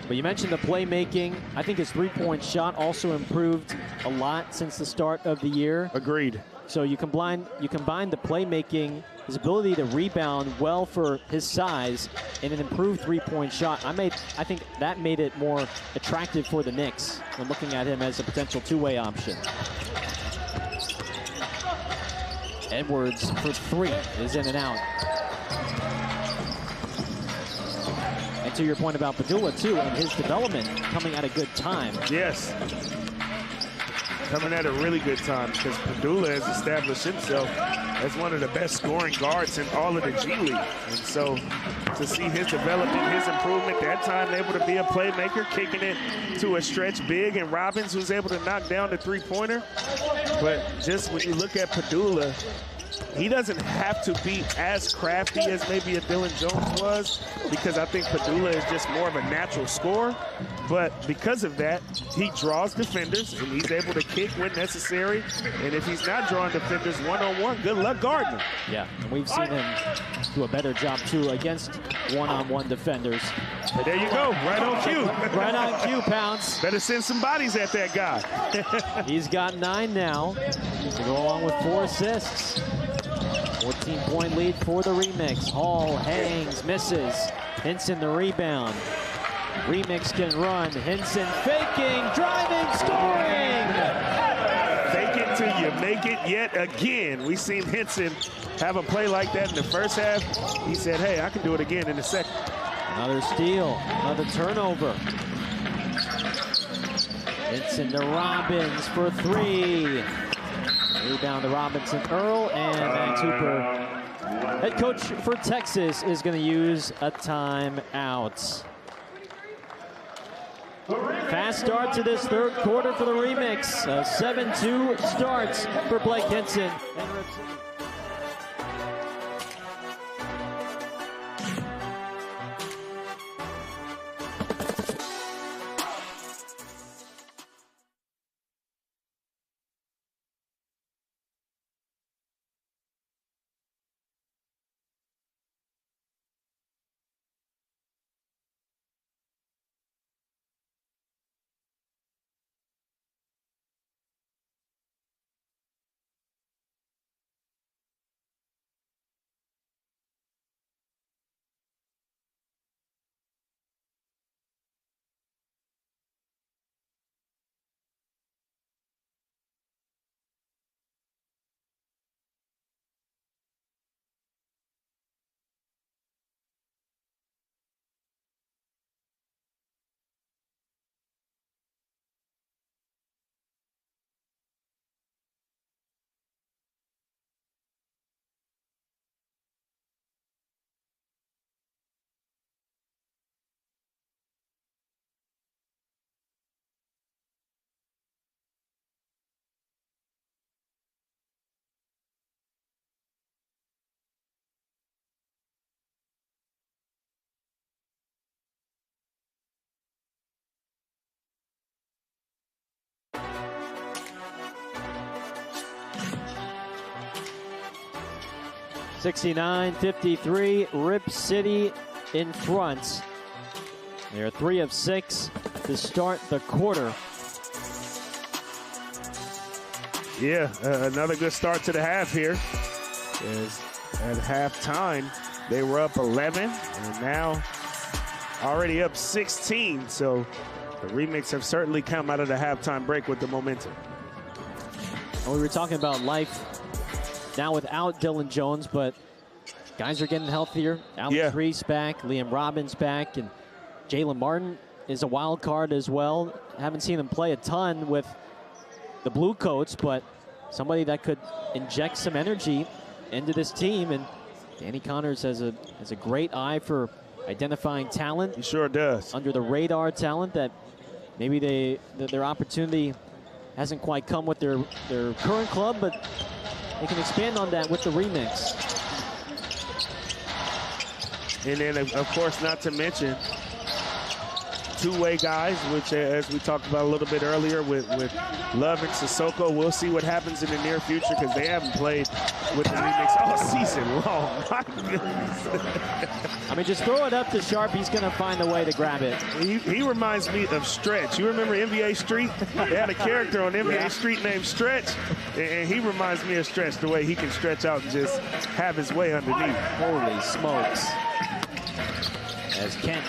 But you mentioned the playmaking. I think his three-point shot also improved a lot since the start of the year. Agreed. So you combine the playmaking, his ability to rebound well for his size, and an improved three-point shot. I think that made it more attractive for the Knicks when looking at him as a potential 2-way option. Edwards for 3 is in and out. And to your point about Padula too, and his development coming at a good time. Yes. Coming at a really good time because Padula has established himself as one of the best scoring guards in all of the G League. And so to see his development, his improvement, that time able to be a playmaker, kicking it to a stretch big, and Robbins was able to knock down the three-pointer. But just when you look at Padula, he doesn't have to be as crafty as maybe a Dylan Jones was, because I think Padula is just more of a natural scorer. But because of that, he draws defenders, and he's able to kick when necessary. And if he's not drawing defenders one-on-one, good luck guarding him. Yeah, and we've seen him do a better job, too, against one-on-one defenders. But there you go, right on cue. Right on cue, Pounce. Better send some bodies at that guy. He's got 9 now to go along with 4 assists. 14-point lead for the Remix. Hall hangs, misses. Henson the rebound. Remix can run. Henson faking, driving, scoring! Fake it till you make it yet again. We've seen Henson have a play like that in the first half. He said, hey, I can do it again in the second. Another steal, another turnover. Henson to Robbins for 3. Rebound to Robinson Earl, and Max Hooper, head coach for Texas, is going to use a timeout. Fast start to this third quarter for the Remix. A 7-2 starts for Blake Henson. 69-53, Rip City in front. They are 3 of 6 to start the quarter. Yeah, another good start to the half here. As at halftime, they were up 11, and now already up 16. So the Remix have certainly come out of the halftime break with the momentum. Well, we were talking about life now without Dylan Jones, but guys are getting healthier. Alex Reese back, Liam Robbins back, and Jalen Martin is a wild card as well. Haven't seen him play a ton with the Blue Coats, but somebody that could inject some energy into this team. And Danny Connors has a great eye for identifying talent. He sure does. Under the radar talent that maybe their opportunity hasn't quite come with their current club, but they can expand on that with the Remix. And then, of course, not to mention two-way guys, which, as we talked about a little bit earlier with Love and Sissoko. We'll see what happens in the near future because they haven't played with the Remix all season long. My goodness. I mean, just throw it up to Sharp. He's going to find a way to grab it. He reminds me of Stretch. You remember NBA Street? They had a character on NBA Street named Stretch, and he reminds me of Stretch, the way he can stretch out and just have his way underneath. Holy smokes. As Kent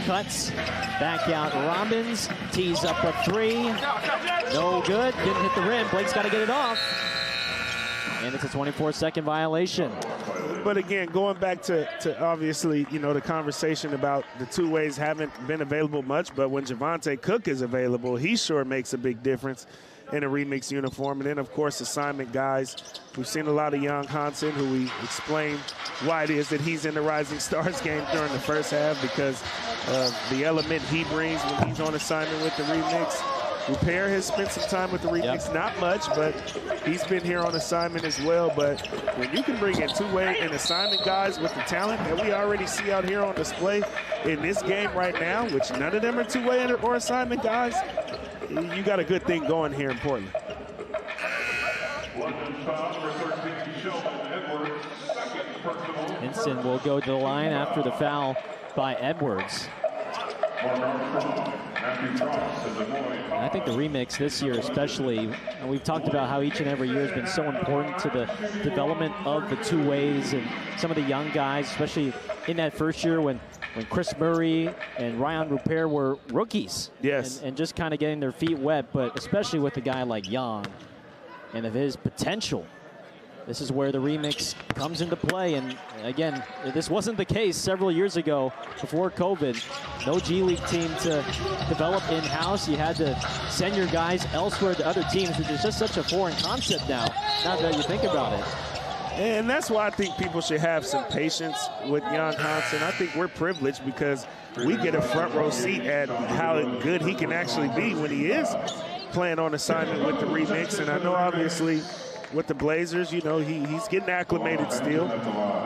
cuts, back out Robbins, tees up a 3. No good, didn't hit the rim. Blake's got to get it off. And it's a 24-second violation. But again, going back to obviously, you know, the conversation about the two ways haven't been available much, but when Javante Cook is available, he sure makes a big difference in a Remix uniform. And then, of course, assignment guys. We've seen a lot of young Hansen, who we explained why it is that he's in the Rising Stars game during the first half, because of the element he brings when he's on assignment with the Remix. Repair has spent some time with the Remix, not much, but he's been here on assignment as well. But when you can bring in two-way and assignment guys with the talent that we already see out here on display in this game right now, which none of them are two-way or assignment guys, you got a good thing going here in Portland. Hinson will go to the line after the foul by Edwards. I think the Remix this year especially, and we've talked about how each and every year has been so important to the development of the two ways and some of the young guys, especially in that first year when Chris Murray and Ryan Rupert were rookies. Yes. And just kind of getting their feet wet, but especially with a guy like Young and of his potential. This is where the Remix comes into play. And again, this wasn't the case several years ago before COVID. No G League team to develop in-house. You had to send your guys elsewhere to other teams, which is just such a foreign concept now that you think about it. And that's why I think people should have some patience with Young Hansen. I think we're privileged because we get a front row seat at how good he can actually be when he is playing on assignment with the Remix. And I know obviously with the Blazers, you know, he's getting acclimated still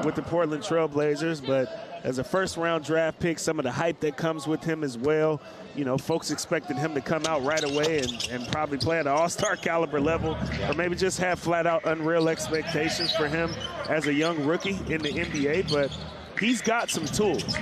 with the Portland Trail Blazers, but as a first-round draft pick, some of the hype that comes with him as well, you know, folks expected him to come out right away and probably play at an all-star caliber level, or maybe just have flat-out unreal expectations for him as a young rookie in the NBA, but he's got some tools.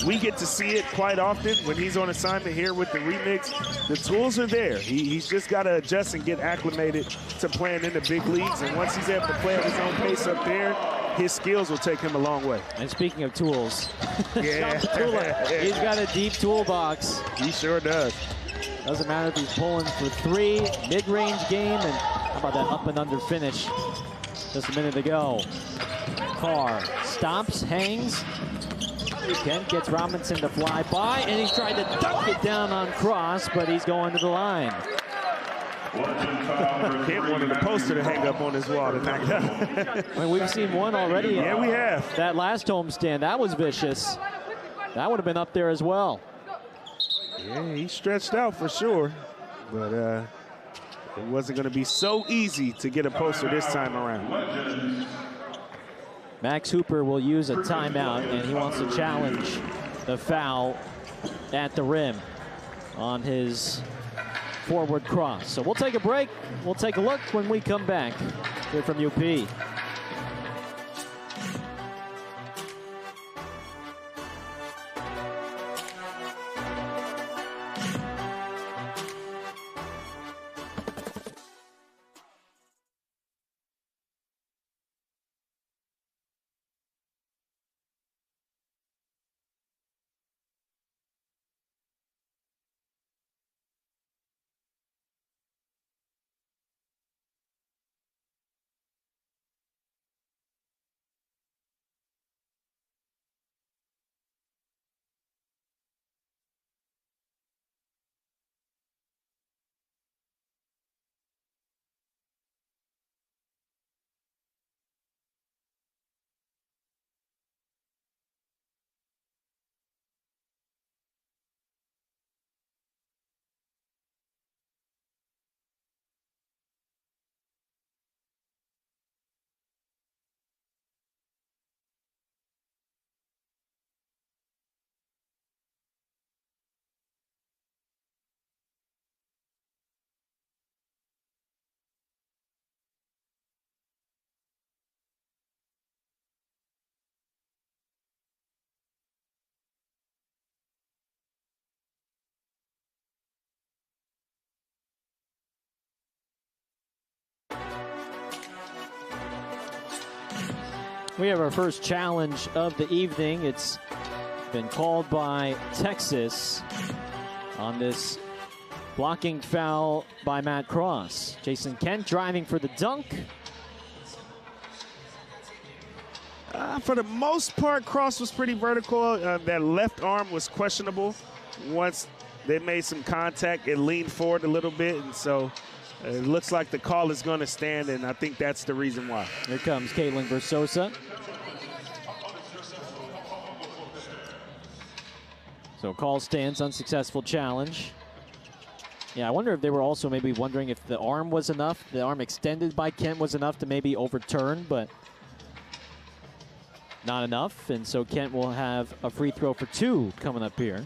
We get to see it quite often when he's on assignment here with the Remix. The tools are there. He's just got to adjust and get acclimated to playing in the big leagues. And once he's able to play at his own pace up there, his skills will take him a long way. And speaking of tools, yeah. He's got a deep toolbox. He sure does. Doesn't matter if he's pulling for 3, mid-range game, and how about that up and under finish just a minute ago. Carr stops, hangs. Kent gets Robinson to fly by, and he's trying to dunk it down on Cross, but he's going to the line. Kent wanted a poster to hang up on his wall tonight. I mean, we've seen one already. Yeah, we have. That last homestand, that was vicious. That would have been up there as well. Yeah, he stretched out for sure, but it wasn't going to be so easy to get a poster this time around. Max Hooper will use a timeout, and he wants to challenge the foul at the rim on his forward cross. So we'll take a break. We'll take a look when we come back here from UP. We have our first challenge of the evening. It's been called by Texas on this blocking foul by Matt Cross. Jason Kent driving for the dunk. For the most part, Cross was pretty vertical. That left arm was questionable. Once they made some contact, it leaned forward a little bit, and so it looks like the call is going to stand, and I think that's the reason why. Here comes Caitlin Versosa. So call stands, unsuccessful challenge. Yeah, I wonder if they were also maybe wondering if the arm was enough, the arm extended by Kent was enough to maybe overturn, but not enough. And so Kent will have a free throw for 2 coming up here.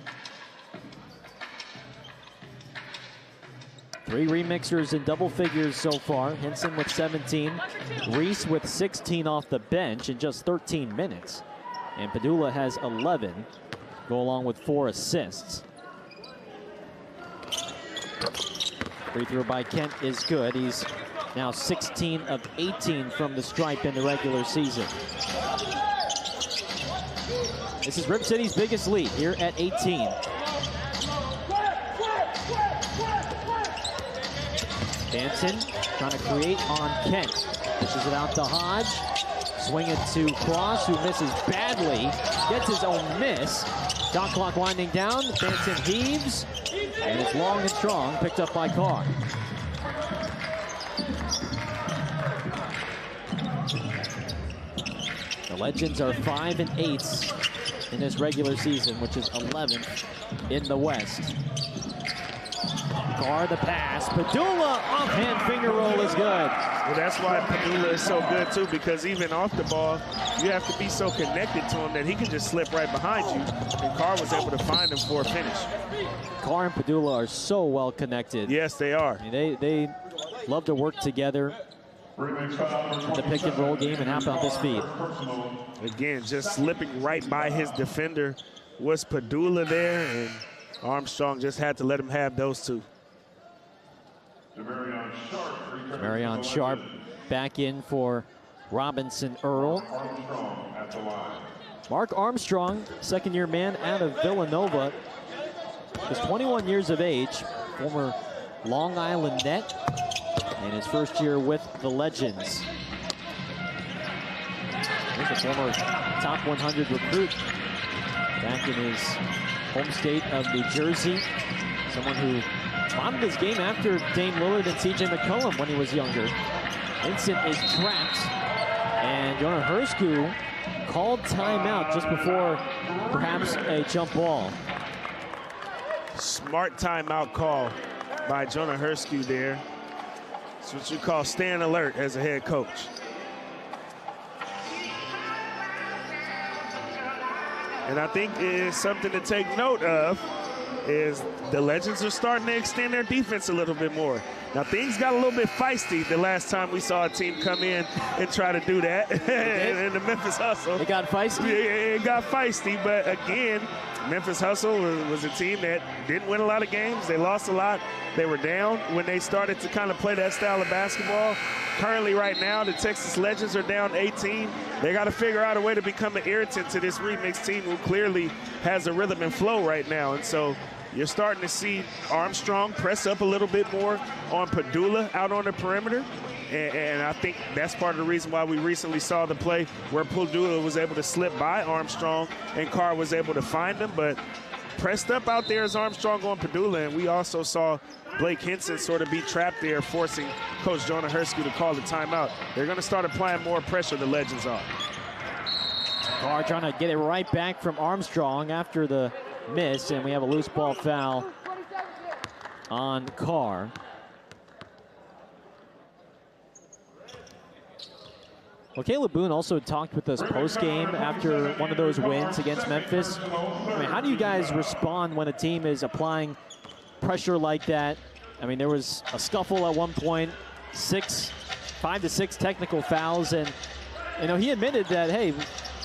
3 remixers in double figures so far. Hinson with 17, Reese with 16 off the bench in just 13 minutes. And Padula has 11, go along with 4 assists. Free throw by Kent is good. He's now 16 of 18 from the stripe in the regular season. This is Rip City's biggest lead here at 18. Danson trying to create on Kent. Pushes it out to Hodge. Swing it to Cross, who misses badly. Gets his own miss. Shot clock winding down. Danson heaves. And it's long and strong, picked up by Carr. The Legends are 5 and 8 in this regular season, which is 11th in the West. Carr the pass. Padula offhand finger roll is good. Well, that's why Padula is so good too, because even off the ball, you have to be so connected to him that he can just slip right behind you. And Carr was able to find him for a finish. Carr and Padula are so well connected. Yes, they are. I mean, they love to work together in the pick and roll game. And how about this feed? Again, just slipping right by his defender was Padula there, and Armstrong just had to let him have those 2. Marion Sharp back in for Robinson Earl. Mark Armstrong, second-year man out of Villanova, is 21 years of age, former Long Island Net, and his first year with the Legends. He's a former top 100 recruit back in his home state of New Jersey. Someone who modeled his game after Dame Lillard and C.J. McCollum when he was younger. Vincent is trapped, and Jonah Hersku called timeout just before perhaps a jump ball. Smart timeout call by Jonah Hersku there. It's what you call staying alert as a head coach. And I think it is something to take note of is the Legends are starting to extend their defense a little bit more. Now, things got a little bit feisty the last time we saw a team come in and try to do that in the Memphis Hustle. It got feisty? It got feisty, but again, Memphis Hustle was a team that didn't win a lot of games. They lost a lot. They were down when they started to kind of play that style of basketball. Currently, right now, the Texas Legends are down 18. They got to figure out a way to become an irritant to this remix team who clearly has a rhythm and flow right now. And so you're starting to see Armstrong press up a little bit more on Padula out on the perimeter. And I think that's part of the reason why we recently saw the play where Padula was able to slip by Armstrong and Carr was able to find him. But pressed up out there is Armstrong on Padula. And we also saw Blake Hinson sort of be trapped there, forcing Coach Jonah Hersku to call the timeout. They're going to start applying more pressure, the Legends are. Carr trying to get it right back from Armstrong after the miss, and we have a loose ball foul on Carr. Well, Caleb Boone also talked with us post-game after one of those wins against Memphis. I mean, how do you guys respond when a team is applying pressure like that? I mean, there was a scuffle at one point, 5 to 6 technical fouls, and you know, he admitted that, hey,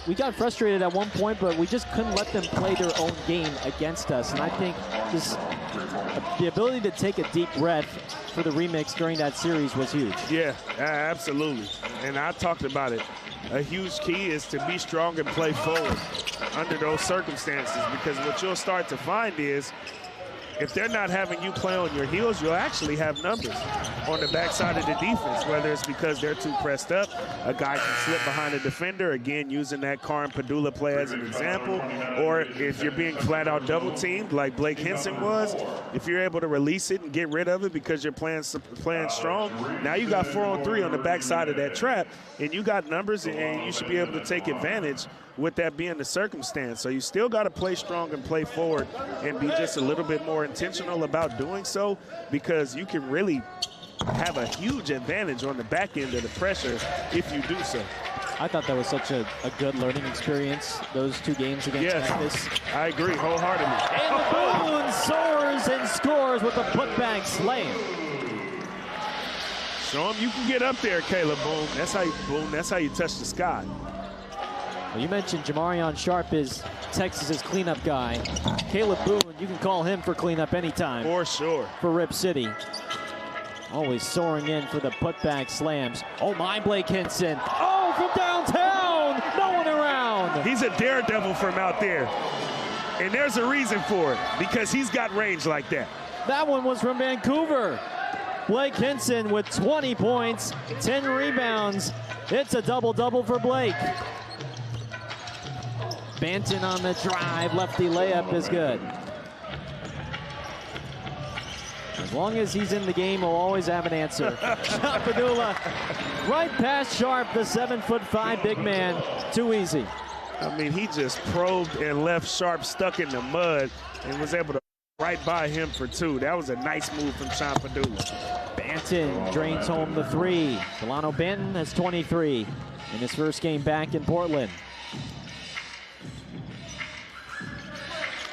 we got frustrated at one point, but we just couldn't let them play their own game against us. And I think just the ability to take a deep breath for the remix during that series was huge. Yeah, absolutely. And I talked about it. a huge key is to be strong and play forward under those circumstances, because what you'll start to find is if they're not having you play on your heels, you'll actually have numbers on the backside of the defense, whether it's because they're too pressed up, a guy can slip behind a defender, again, using that Karim Padula play as an example, or if you're being flat out double teamed like Blake Hinson was, if you're able to release it and get rid of it because you're playing strong, now you got 4-on-3 on the backside of that trap, and you got numbers, and you should be able to take advantage with that being the circumstance. So you still got to play strong and play forward and be just a little bit more intentional about doing so, because you can really have a huge advantage on the back end of the pressure if you do so. I thought that was such a good learning experience, those 2 games against Memphis. I agree wholeheartedly. And Boone soars and scores with a putback slam. Show him you can get up there, Caleb Boone. That's how you touch the sky. Well, you mentioned Jamarion Sharp is Texas's cleanup guy. Caleb Boone, you can call him for cleanup anytime. For sure. For Rip City. Always soaring in for the putback slams. Oh my, Blake Hinson. Oh, from downtown. No one around. He's a daredevil from out there. And there's a reason for it, because he's got range like that. That one was from Vancouver. Blake Hinson with 20 points, 10 rebounds. It's a double-double for Blake. Banton on the drive, lefty layup is good. As long as he's in the game, he'll always have an answer. Sean Padula right past Sharp, the 7'5" big man. Too easy. I mean, he just probed and left Sharp stuck in the mud and was able to right by him for 2. That was a nice move from Sean Padula. Banton drains home the 3. Delano Banton has 23 in his first game back in Portland.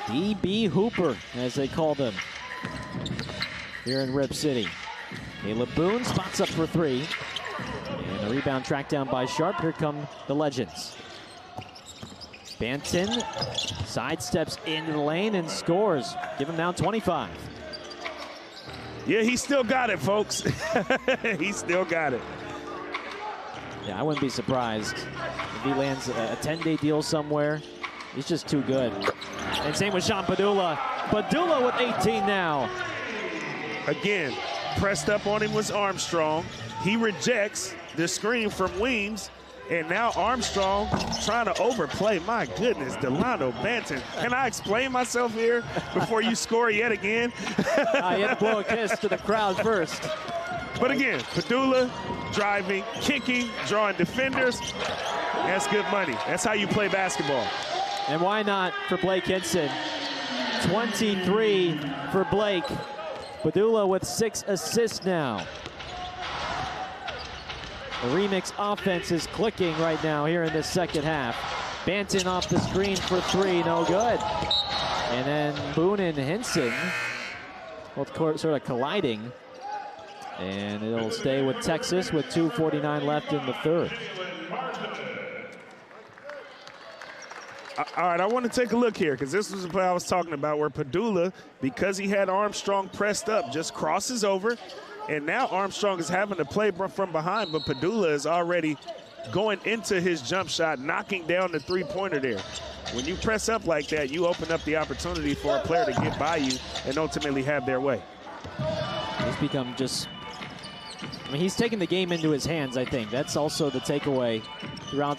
D.B. Hooper, as they called him here in Rip City. Caleb Boone spots up for 3. And the rebound tracked down by Sharp. Here come the Legends. Banton sidesteps into the lane and scores. Give him now 25. Yeah, he still got it, folks. He still got it. Yeah, I wouldn't be surprised if he lands a 10-day deal somewhere. He's just too good. And same with Sean Padula. Padula with 18 now. Again, pressed up on him was Armstrong. He rejects the screen from Weems. And now Armstrong trying to overplay. My goodness, Delano Banton. Can I explain myself here before you score yet again? You had to blow a kiss to the crowd first. But again, Padula driving, kicking, drawing defenders. That's good money. That's how you play basketball. And why not for Blake Hinson? 23 for Blake. Padula with 6 assists now. The remix offense is clicking right now here in this second half. Banton off the screen for 3, no good. And then Boone and Hinson both sort of colliding. And it'll stay with Texas with 2:49 left in the third. All right, I want to take a look here, because this was the play I was talking about, where Padula, because he had Armstrong pressed up, just crosses over. And now Armstrong is having to play from behind, but Padula is already going into his jump shot, knocking down the 3-pointer there. When you press up like that, you open up the opportunity for a player to get by you and ultimately have their way. He's become just, I mean, he's taken the game into his hands, I think. That's also the takeaway throughout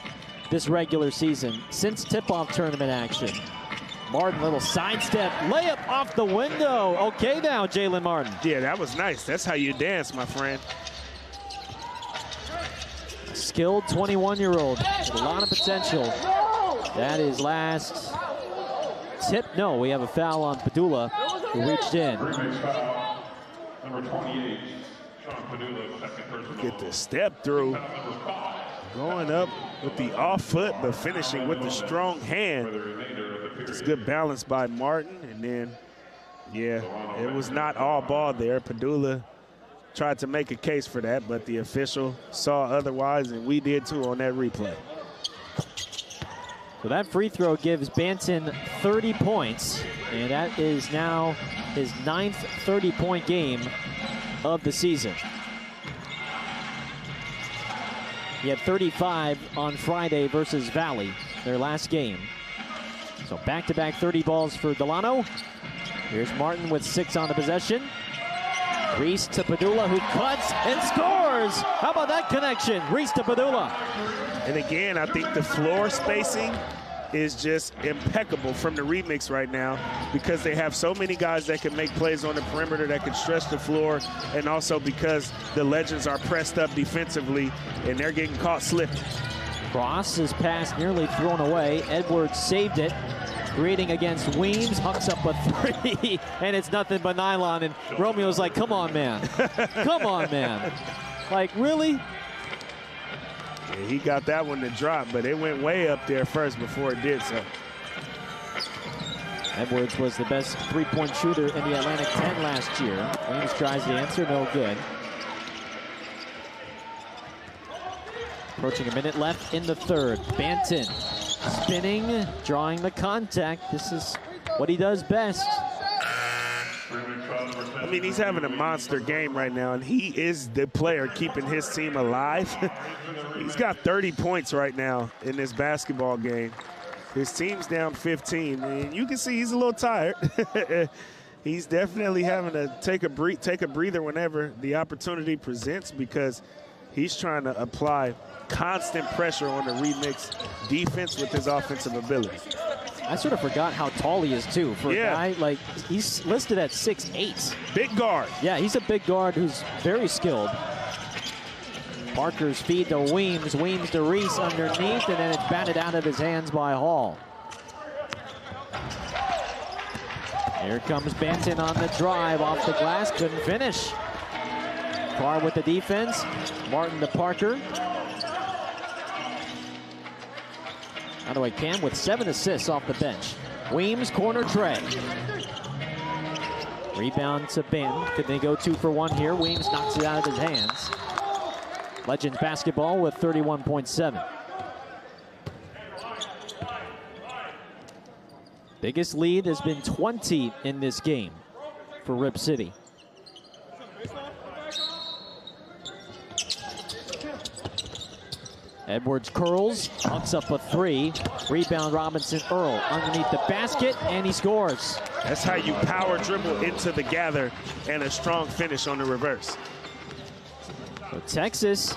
this regular season since tip-off tournament action. Martin, little sidestep, layup off the window. Okay now, Jalen Martin. Yeah, that was nice. That's how you dance, my friend. Skilled 21-year-old with a lot of potential. That is last tip. No, we have a foul on Padula, who reached in. Number 28, Sean Padula, second personal. Get the step through. Going up with the off foot, but finishing with the strong hand. It's good balance by Martin. And then, yeah, it was not all ball there. Padula tried to make a case for that, but the official saw otherwise, and we did too on that replay. So that free throw gives Banton 30 points, and that is now his 9th 30-point game of the season. He had 35 on Friday versus Valley, their last game. So back-to-back 30 balls for Delano. Here's Martin with 6 on the possession. Reese to Padula, who cuts and scores. How about that connection? Reese to Padula. And again, I think the floor spacing is just impeccable from the Remix right now because they have so many guys that can make plays on the perimeter that can stretch the floor, and also because the Legends are pressed up defensively and they're getting caught slipping. Cross is pass nearly thrown away. Edwards saved it. Creating against Weems, hucks up a 3, and it's nothing but nylon. And Romeo's like, come on, man. Come on, man. Like, really? Yeah, he got that one to drop, but it went way up there first before it did so. Edwards was the best three-point shooter in the Atlantic 10 last year. Weems tries the answer, no good. Approaching a minute left in the third. Banton spinning, drawing the contact. This is what he does best. I mean, he's having a monster game right now, and he is the player keeping his team alive. He's got 30 points right now in this basketball game. His team's down 15, and you can see he's a little tired. He's definitely having to take a breather whenever the opportunity presents because he's trying to apply constant pressure on the Remix defense with his offensive ability. I sort of forgot how tall he is, too. For a guy, like, he's listed at 6'8". Big guard. Yeah, he's a big guard who's very skilled. Parker's feed to Weems. Weems to Reese underneath, and then it's batted out of his hands by Hall. Here comes Banton on the drive off the glass. Couldn't finish. Carr with the defense. Martin to Parker. Otherway Cam with 7 assists off the bench. Weems corner tray. Rebound to Ben. Could they go 2 for 1 here? Weems knocks it out of his hands. Legends basketball with 31.7. Biggest lead has been 20 in this game for Rip City. Edwards curls, hucks up a 3. Rebound Robinson Earl underneath the basket, and he scores. That's how you power dribble into the gather and a strong finish on the reverse. So Texas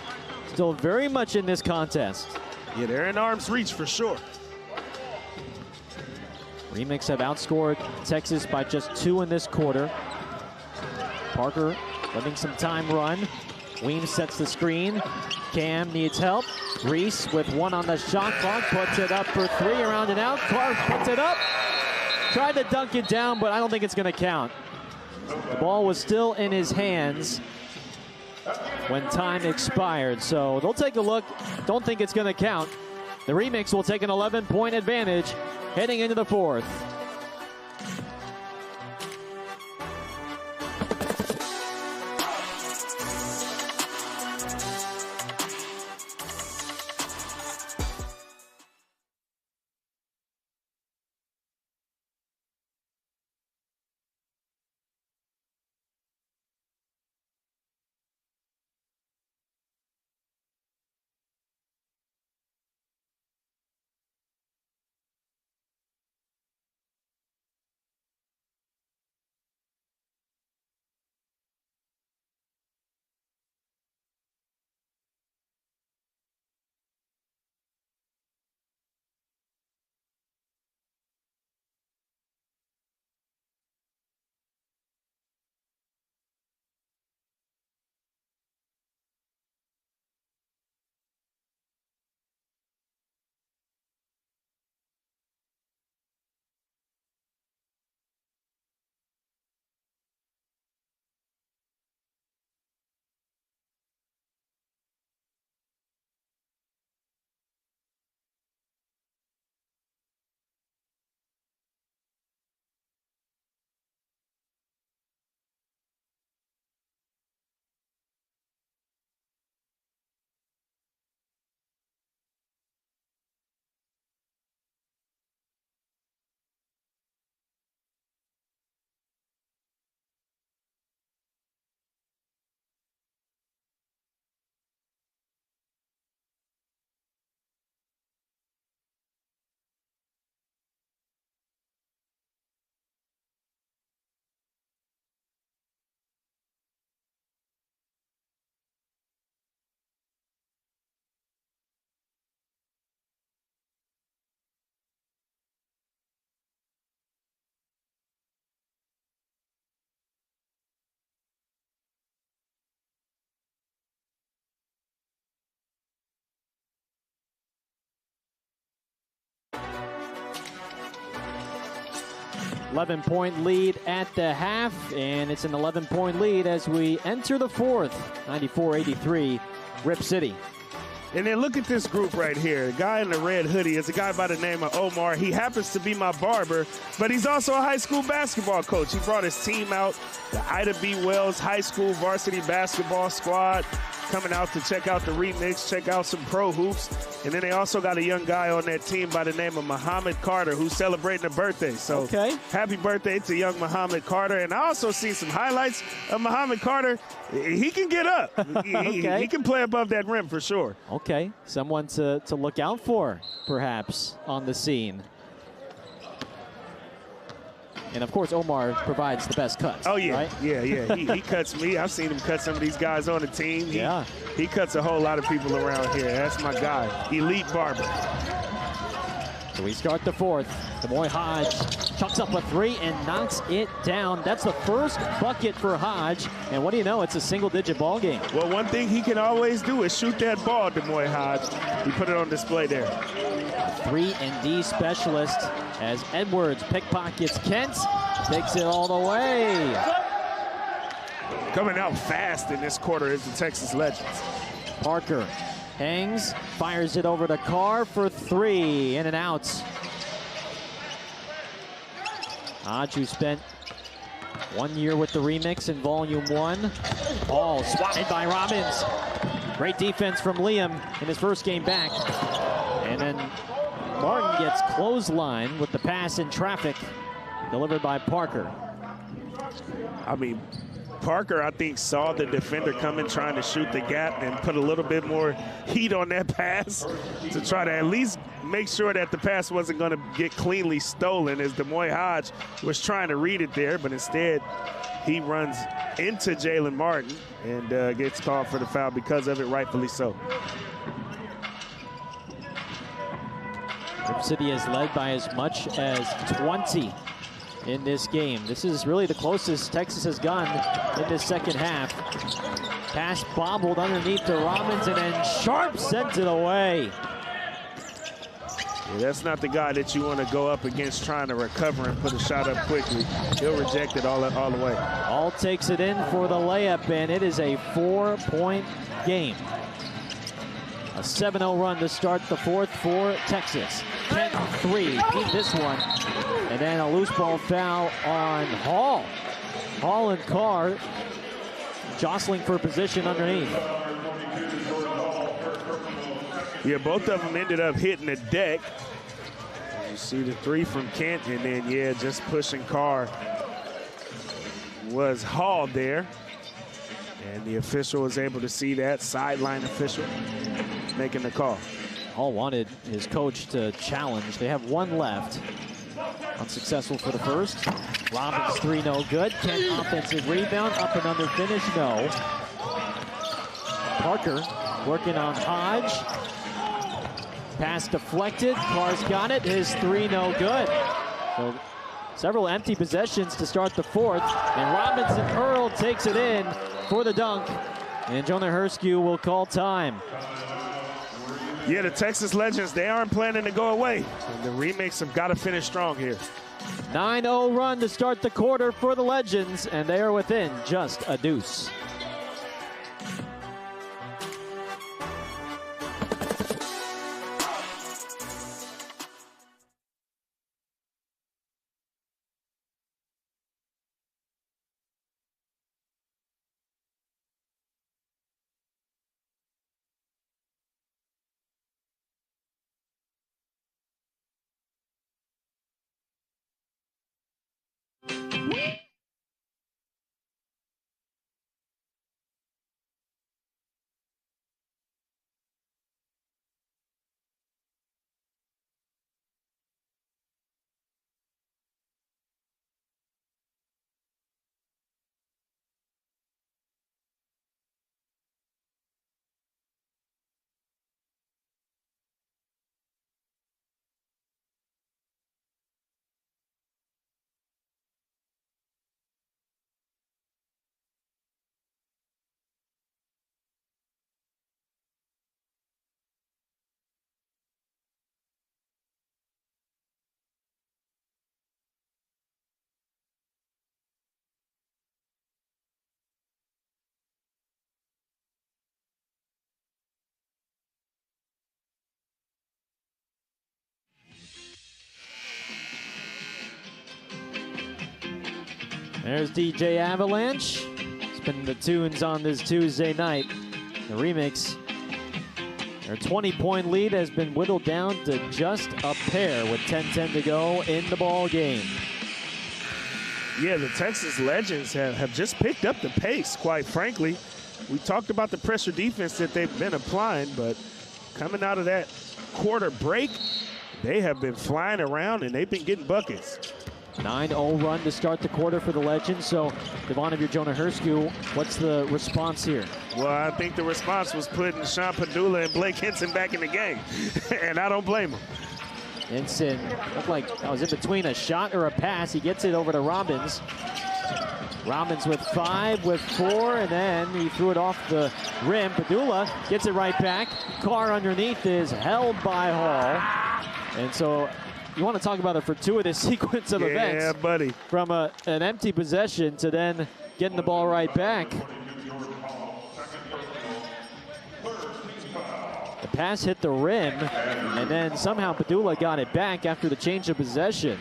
still very much in this contest. Yeah, they're in arm's reach for sure. Remix have outscored Texas by just 2 in this quarter. Parker letting some time run. Weems sets the screen. Cam needs help. Reese with 1 on the shot clock, puts it up for 3, around and out. Carr puts it up. Tried to dunk it down, but I don't think it's going to count. The ball was still in his hands when time expired, so they'll take a look. Don't think it's going to count. The Remix will take an 11-point advantage heading into the 4th. 11-point lead at the half, and it's an 11-point lead as we enter the fourth. 94-83, Rip City. And then look at this group right here. The guy in the red hoodie is a guy by the name of Omar. He happens to be my barber, but he's also a high school basketball coach. He brought his team out, the Ida B. Wells High School varsity basketball squad, coming out to check out the remix, check out some pro hoops. And then they also got a young guy on that team by the name of Muhammad Carter, who's celebrating a birthday. So happy birthday to young Muhammad Carter. And I also see some highlights of Muhammad Carter. He can get up. He can play above that rim for sure. Okay, someone to look out for, perhaps, on the scene. And, of course, Omar provides the best cuts. Oh, yeah. Right? Yeah. He cuts me. I've seen him cut some of these guys on the team. He cuts a whole lot of people around here. That's my guy, elite barber. So we start the fourth. D'Moy Hodge chucks up a three and knocks it down. That's the first bucket for Hodge. And what do you know? It's a single-digit ball game. Well, one thing he can always do is shoot that ball, D'Moy Hodge. He put it on display there. 3-and-D specialist as Edwards pickpockets Kent. Takes it all the way. Coming out fast in this quarter is the Texas Legends. Parker hangs, fires it over to Carr for three, in and out. Hodge, who spent 1 year with the remix in Volume 1. Ball swatted by Robbins. Great defense from Liam in his first game back. And then Martin gets clothesline with the pass in traffic, delivered by Parker. I mean, Parker, I think, saw the defender coming, trying to shoot the gap and put a little bit more heat on that pass to try to at least make sure that the pass wasn't going to get cleanly stolen, as D'Moy Hodge was trying to read it there, but instead he runs into Jalen Martin and gets called for the foul because of it, rightfully so. Rip City has led by as much as 20 in this game. This is really the closest Texas has gone in this second half. Pass bobbled underneath to Robbins, and then Sharp sent it away. Yeah, that's not the guy that you want to go up against trying to recover and put a shot up quickly. He'll reject it all the way. All takes it in for the layup, and it is a 4-point game. A 7-0 run to start the fourth for Texas. Kent three, beat this one. And then a loose ball foul on Hall. Hall and Carr jostling for position underneath. Yeah, both of them ended up hitting the deck. You see the three from Kent, and then, yeah, just pushing Carr was Hall there. And the official was able to see that, sideline official making the call. Hall wanted his coach to challenge. They have one left. Unsuccessful for the first. Robbins three, no good. Kent offensive rebound, up and under finish, no. Parker working on Hodge. Pass deflected, Carr's got it. His three, no good. So several empty possessions to start the fourth. And Robinson Earl takes it in for the dunk. And Jonah Herskew will call time. Yeah, the Texas Legends, they aren't planning to go away. And the remix have got to finish strong here. 9-0 run to start the quarter for the Legends, and they are within just a deuce. There's DJ Avalanche. Spinning the tunes on this Tuesday night. The remix. Their 20-point lead has been whittled down to just a pair with 10:10 to go in the ball game. Yeah, the Texas Legends have just picked up the pace, quite frankly. We talked about the pressure defense that they've been applying, but coming out of that quarter break, they have been flying around and they've been getting buckets. 9-0 run to start the quarter for the Legends. So, Devon, if you're Jonah Herscu, what's the response here? Well, I think the response was putting Sean Pedulla and Blake Hinson back in the game, and I don't blame him. Hinson looked like that was in between a shot or a pass. He gets it over to Robbins. Robbins with 5, with 4, and then he threw it off the rim. Pedulla gets it right back. Carr underneath is held by Hall. And so you want to talk about a fortuitous sequence of events. Yeah, buddy. From an empty possession to then getting the ball right back. The pass hit the rim, and then somehow Pedulla got it back after the change of possession.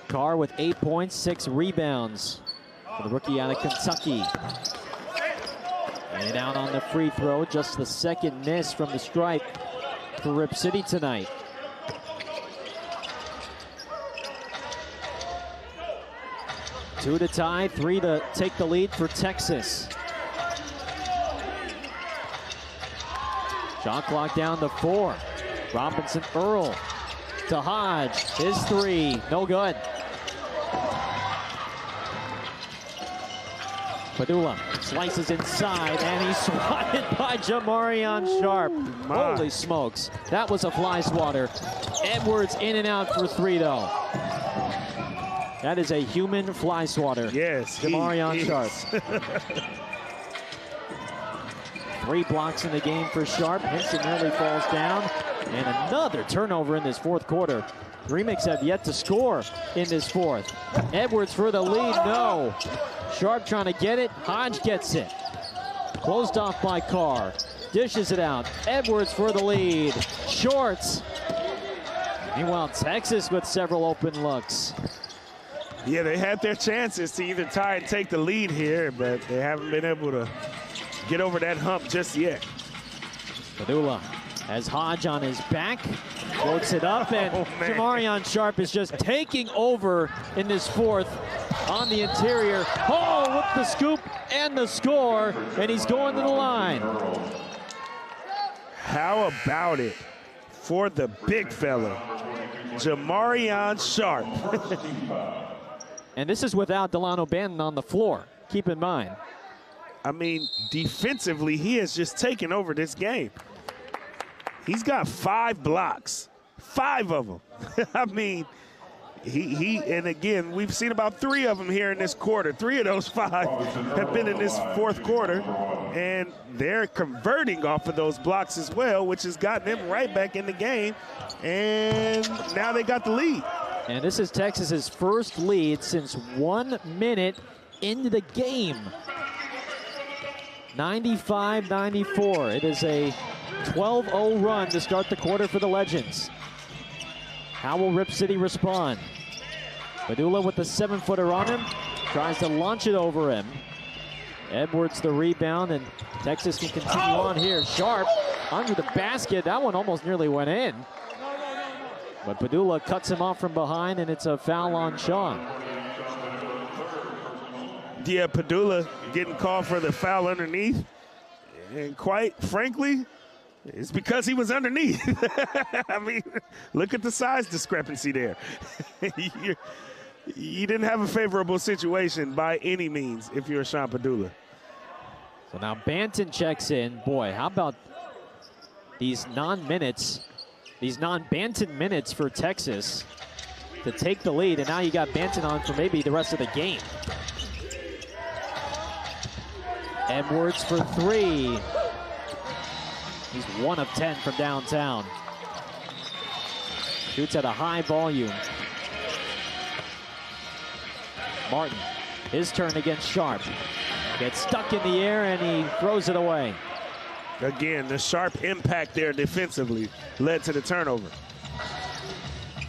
Carr with 8 points, 6 rebounds for the rookie out of Kentucky. And out on the free throw, just the second miss from the stripe for Rip City tonight. Two to tie, 3 to take the lead for Texas. Shot clock down to 4. Robinson Earl to Hodge. His 3, no good. Pedulla slices inside, and he's swatted by Jamarion Sharp. Holy smokes, that was a fly swatter. Edwards in and out for 3, though. That is a human fly swatter. Yes, Jamarion Sharp. 3 blocks in the game for Sharp. Hinson nearly falls down. And another turnover in this fourth quarter. The Remix have yet to score in this fourth. Edwards for the lead, no. Sharp trying to get it. Hodge gets it. Closed off by Carr. Dishes it out. Edwards for the lead. Shorts. Meanwhile, Texas with several open looks. Yeah, they had their chances to either tie and take the lead here, but they haven't been able to get over that hump just yet. Pedulla has Hodge on his back, floats it up, and Jamarion Sharp is just taking over in this fourth on the interior. Oh, with the scoop and the score, and he's going to the line. How about it for the big fella, Jamarion Sharp. And this is without Delano Banton on the floor, keep in mind. I mean, defensively, he has just taken over this game. He's got 5 blocks, 5 of them. I mean, and again, we've seen about 3 of them here in this quarter. 3 of those 5 have been in this fourth quarter, and they're converting off of those blocks as well, which has gotten them right back in the game, and now they got the lead. And this is Texas's first lead since 1 minute into the game. 95-94. It is a 12-0 run to start the quarter for the Legends. How will Rip City respond? Pedulla with the 7-footer on him. Tries to launch it over him. Edwards the rebound, and Texas can continue on here. Sharp under the basket. That one almost nearly went in. But Pedulla cuts him off from behind, and it's a foul on Sean. Yeah, Pedulla getting called for the foul underneath. And quite frankly, it's because he was underneath. I mean, look at the size discrepancy there. You didn't have a favorable situation by any means if you're Sean Pedulla. So now Banton checks in. Boy, how about these non-minutes, these non-Banton minutes for Texas to take the lead, and now you got Banton on for maybe the rest of the game. Edwards for 3. He's 1 of 10 from downtown. Shoots at a high volume. Martin, his turn against Sharp. Gets stuck in the air, and he throws it away. Again, the Sharp impact there defensively led to the turnover.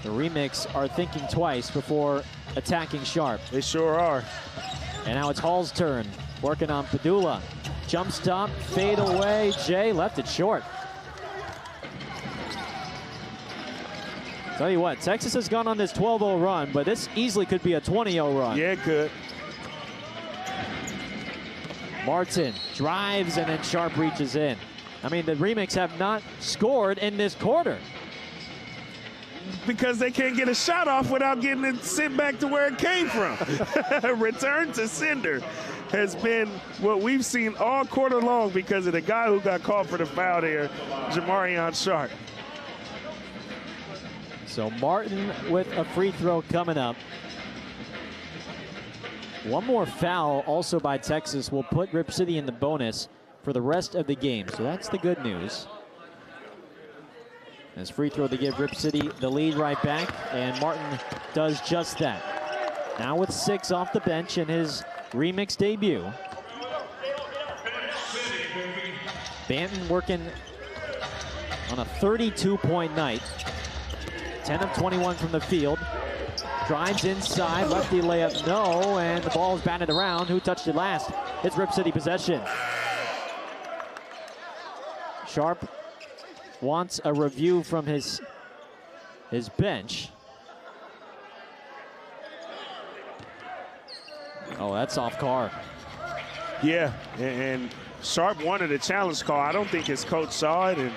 The Remix are thinking twice before attacking Sharp. They sure are. And now it's Hall's turn, working on Padula. Jump stop, fade away. Jay left it short. Tell you what, Texas has gone on this 12-0 run, but this easily could be a 20-0 run. Yeah, it could. Martin drives, and then Sharp reaches in. I mean, the Remix have not scored in this quarter. Because they can't get a shot off without getting it sent back to where it came from. Return to sender has been what we've seen all quarter long because of the guy who got called for the foul there, Jamarion Sharp. So Martin with a free throw coming up. One more foul also by Texas will put Rip City in the bonus for the rest of the game. So that's the good news. As free throw to give Rip City the lead right back, and Martin does just that. Now with 6 off the bench in his Remix debut. Banton working on a 32-point night. 10 of 21 from the field. Drives inside, lefty layup, no, and the ball is batted around. Who touched it last? It's Rip City possession. Sharp wants a review from his bench. Oh, that's off Carr. Yeah, and Sharp wanted a challenge call. I don't think his coach saw it and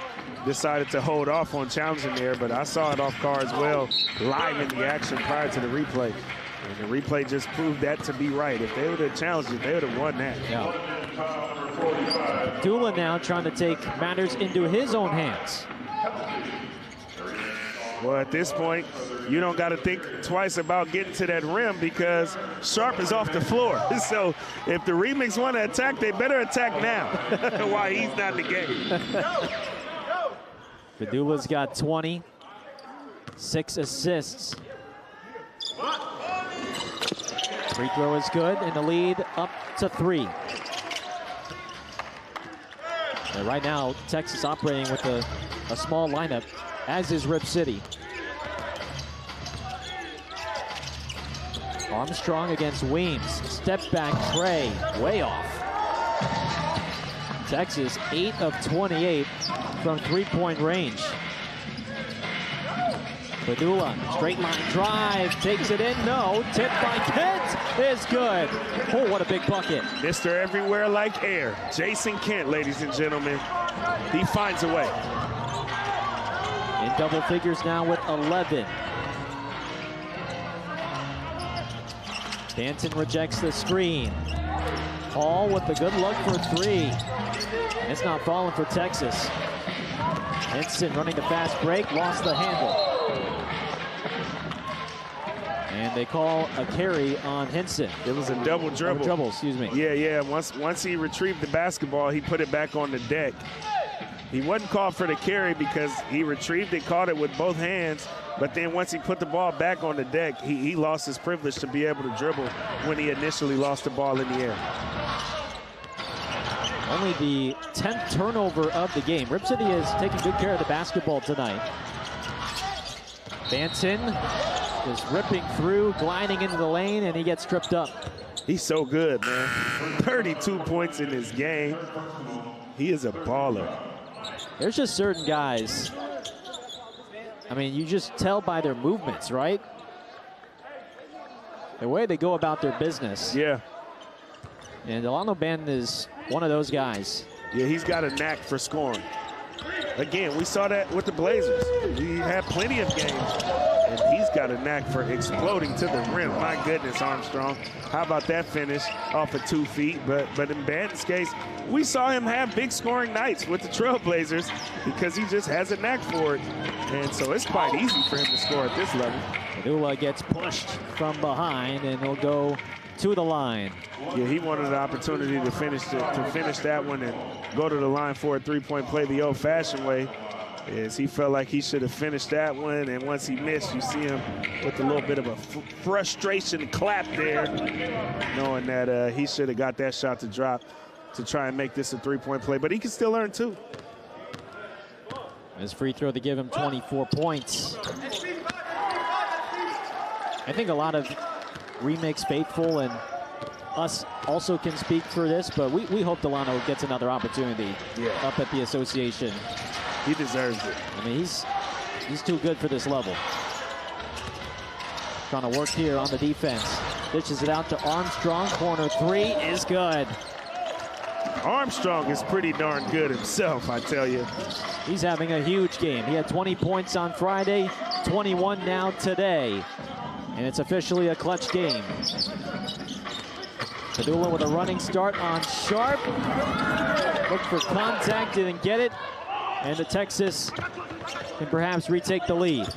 decided to hold off on challenging there, but I saw it off Carr as well, live in the action prior to the replay. And the replay just proved that to be right. If they would have challenged it, they would have won that. Yeah. Dula now trying to take matters into his own hands. Well, at this point, you don't got to think twice about getting to that rim because Sharp is off the floor. So if the Remix want to attack, they better attack now while he's not in the game. Padula's got 20, 6 assists. Free throw is good, and the lead up to 3. And right now, Texas operating with a small lineup, as is Rip City. Armstrong against Weems. Step back Trey, way off. Texas 8 of 28 from 3-point range. Padula, straight line drive, takes it in, no. Tipped by Kent is good. Oh, what a big bucket. Mr. Everywhere like air, Jason Kent, ladies and gentlemen. He finds a way. In double figures now with 11. Banton rejects the screen. Hall with the good look for 3. It's not falling for Texas. Henson running the fast break, lost the handle. And they call a carry on Henson. It was a double dribble. Dribble, excuse me. Yeah. Once he retrieved the basketball, he put it back on the deck. He wasn't called for the carry because he retrieved it, caught it with both hands, but then once he put the ball back on the deck, he lost his privilege to be able to dribble when he initially lost the ball in the air. Only the 10th turnover of the game. Rip City is taking good care of the basketball tonight. Banton is ripping through, gliding into the lane, and he gets tripped up. He's so good, man. 32 points in this game. He is a baller. There's just certain guys, I mean, you just tell by their movements, right? The way they go about their business. Yeah. And Delano Banton is one of those guys. Yeah, he's got a knack for scoring. Again, we saw that with the Blazers. He had plenty of games, and he's got a knack for exploding to the rim. My goodness, Armstrong. How about that finish off of 2 feet? But in Banton's case, we saw him have big scoring nights with the Trailblazers because he just has a knack for it. And so it's quite easy for him to score at this level. Padula gets pushed from behind, and he'll go to the line. Yeah, he wanted an opportunity to finish that one and go to the line for a 3-point play the old-fashioned way. As he felt like he should have finished that one, and once he missed, you see him with a little bit of a frustration clap there, knowing that he should have got that shot to drop to try and make this a 3-point play, but he can still earn 2. His free throw to give him 24 points. I think a lot of Remix faithful and us also can speak for this, but we hope Delano gets another opportunity up at the association. He deserves it. I mean, he's too good for this level. Trying to work here on the defense. Dishes it out to Armstrong. Corner three is good. Armstrong is pretty darn good himself, I tell you. He's having a huge game. He had 20 points on Friday, 21 now today. And it's officially a clutch game. Padula with a running start on Sharp. Looked for contact, didn't get it. And the Texas can perhaps retake the lead.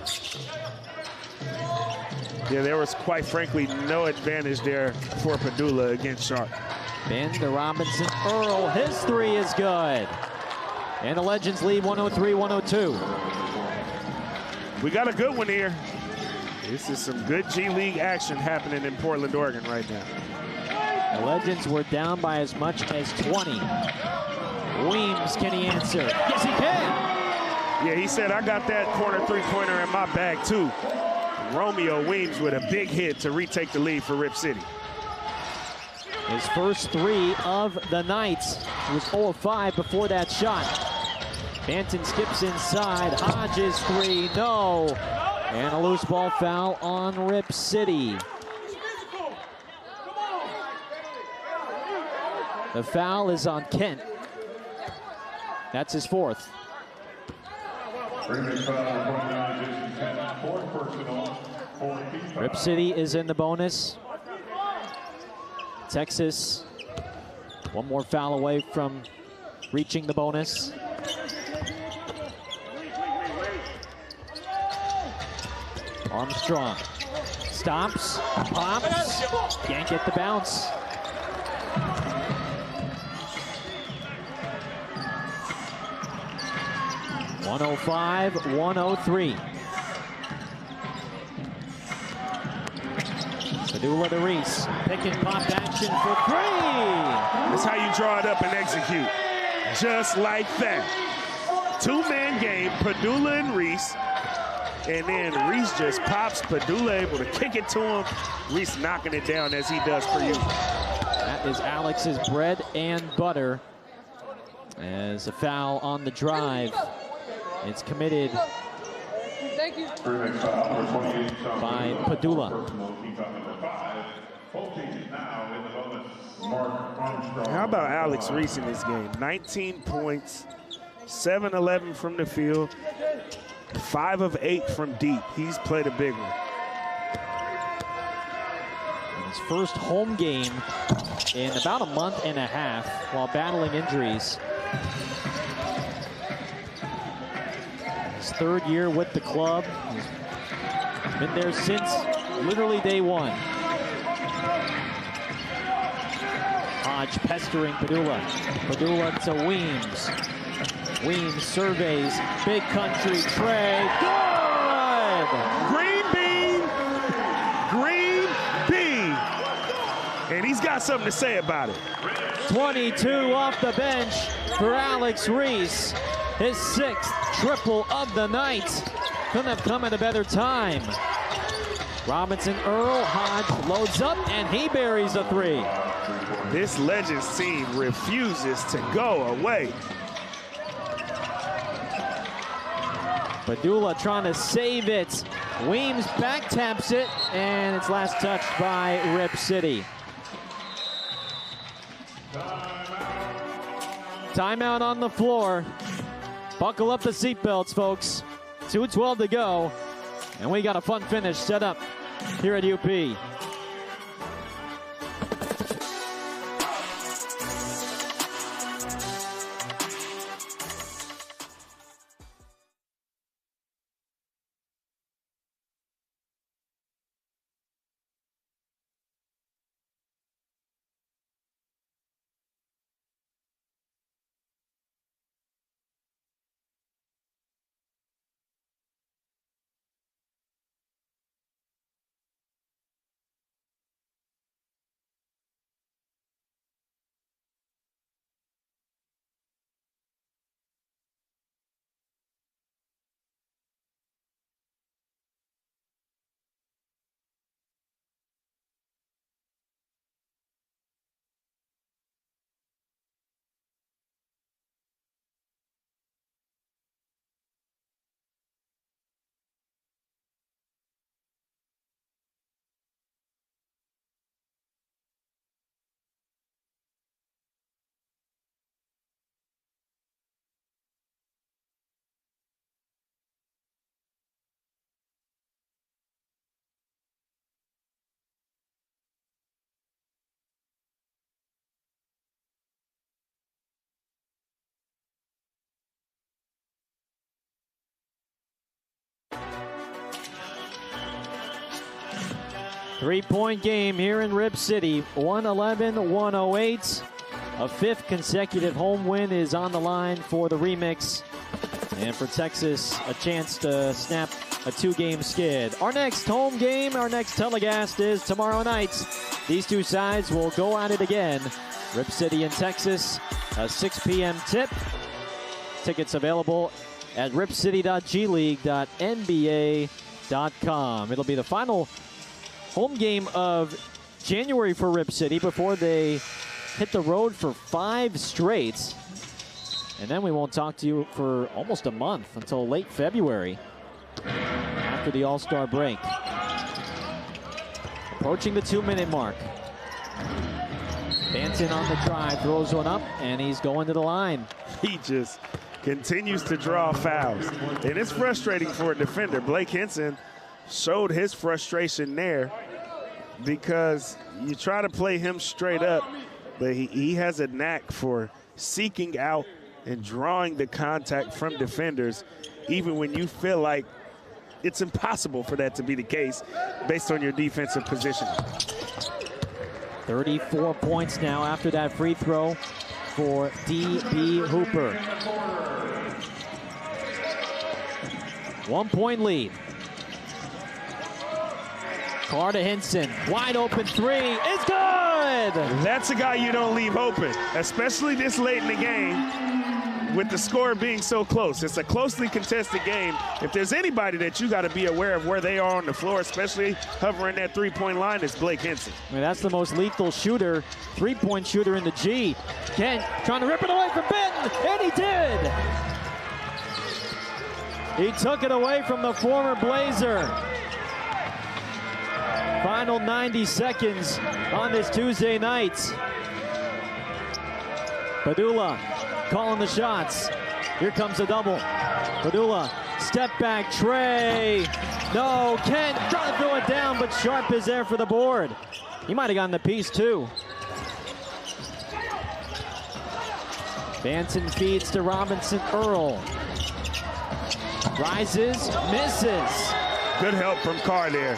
Yeah, there was quite frankly no advantage there for Padula against Sharp. Ben to Robinson Earl, his three is good. And the Legends lead 103-102. We got a good one here. This is some good G League action happening in Portland, Oregon right now. The Legends were down by as much as 20. Weems, can he answer? Yes, he can. Yeah, he said, I got that corner three-pointer in my bag too. Romeo Weems with a big hit to retake the lead for Rip City. His first three of the night. He was 0 of 5 before that shot. Banton skips inside. Hodges three, no. And a loose ball foul on Rip City. The foul is on Kent. That's his fourth. Rip City is in the bonus. Texas, one more foul away from reaching the bonus. Armstrong stops, pops, can't get the bounce. .105, 103. Padula to Reese. Pick and pop action for three. That's how you draw it up and execute. Just like that. Two-man game, Padula and Reese. And then Reese just pops. Padula able to kick it to him. Reese knocking it down as he does for you. That is Alex's bread and butter. As a foul on the drive. It's committed by Padula. How about Alex Reese in this game? 19 points, 7-11 from the field, 5 of 8 from deep. He's played a big one. His first home game in about a month and a half while battling injuries. His third year with the club. He's been there since literally day one. Hodge pestering Padula. Padula to Weems. Weems surveys. Big country Trey. Good! Green bean! Green bean! And he's got something to say about it. 22 off the bench for Alex Reese. His 6th triple of the night. Couldn't have come at a better time. Robinson Earl, Hodge loads up, and he buries a three. This Legends team refuses to go away. Padula trying to save it. Weems back taps it, and it's last touched by Rip City. Timeout on the floor. Buckle up the seatbelts, folks. 2:12 to go, and we got a fun finish set up here at UP. 3-point game here in Rip City, 111-108. A 5th consecutive home win is on the line for the Remix. And for Texas, a chance to snap a 2-game skid. Our next home game, our next telecast is tomorrow night. These two sides will go at it again. Rip City in Texas, a 6 p.m. tip. Tickets available at ripcity.gleague.nba.com. It'll be the final home game of January for Rip City before they hit the road for 5 straight. And then we won't talk to you for almost a month until late February after the All-Star break. Approaching the 2-minute mark. Banton on the drive, throws one up, and he's going to the line. He just continues to draw fouls. And it's frustrating for a defender. Blake Hinson showed his frustration there because you try to play him straight up, but he has a knack for seeking out and drawing the contact from defenders, even when you feel like it's impossible for that to be the case based on your defensive positioning. 34 points now after that free throw for D.B. Hooper. 1-point lead. Carr to Hinson. Wide open 3 is good! That's a guy you don't leave open, especially this late in the game with the score being so close. It's a closely contested game. If there's anybody that you got to be aware of where they are on the floor, especially hovering that 3-point line, it's Blake Hinson. I mean, that's the most lethal shooter, 3-point shooter in the G. Kent trying to rip it away from Benton, and he did! He took it away from the former Blazer. Final 90 seconds on this Tuesday night. Padula calling the shots. Here comes a double. Padula, step back, Trey. No, Kent trying to throw it down, but Sharp is there for the board. He might have gotten the piece too. Banton feeds to Robinson Earl. Rises, misses. Good help from Carr there,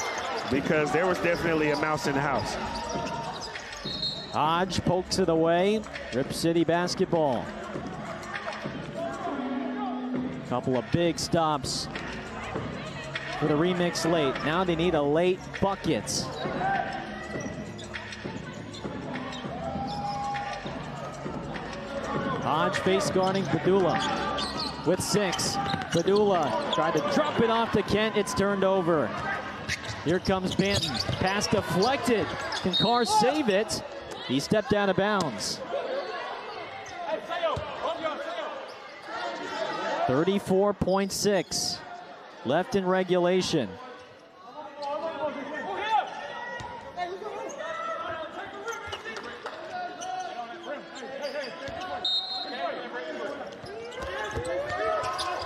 because there was definitely a mouse in the house. Hodge pokes it away. Rip City basketball. Couple of big stops for the Remix late. Now they need a late bucket. Hodge face guarding Padula with 6. Padula tried to drop it off to Kent. It's turned over. Here comes Banton. Pass deflected. Can Carr save it? He stepped out of bounds. 34.6 left in regulation.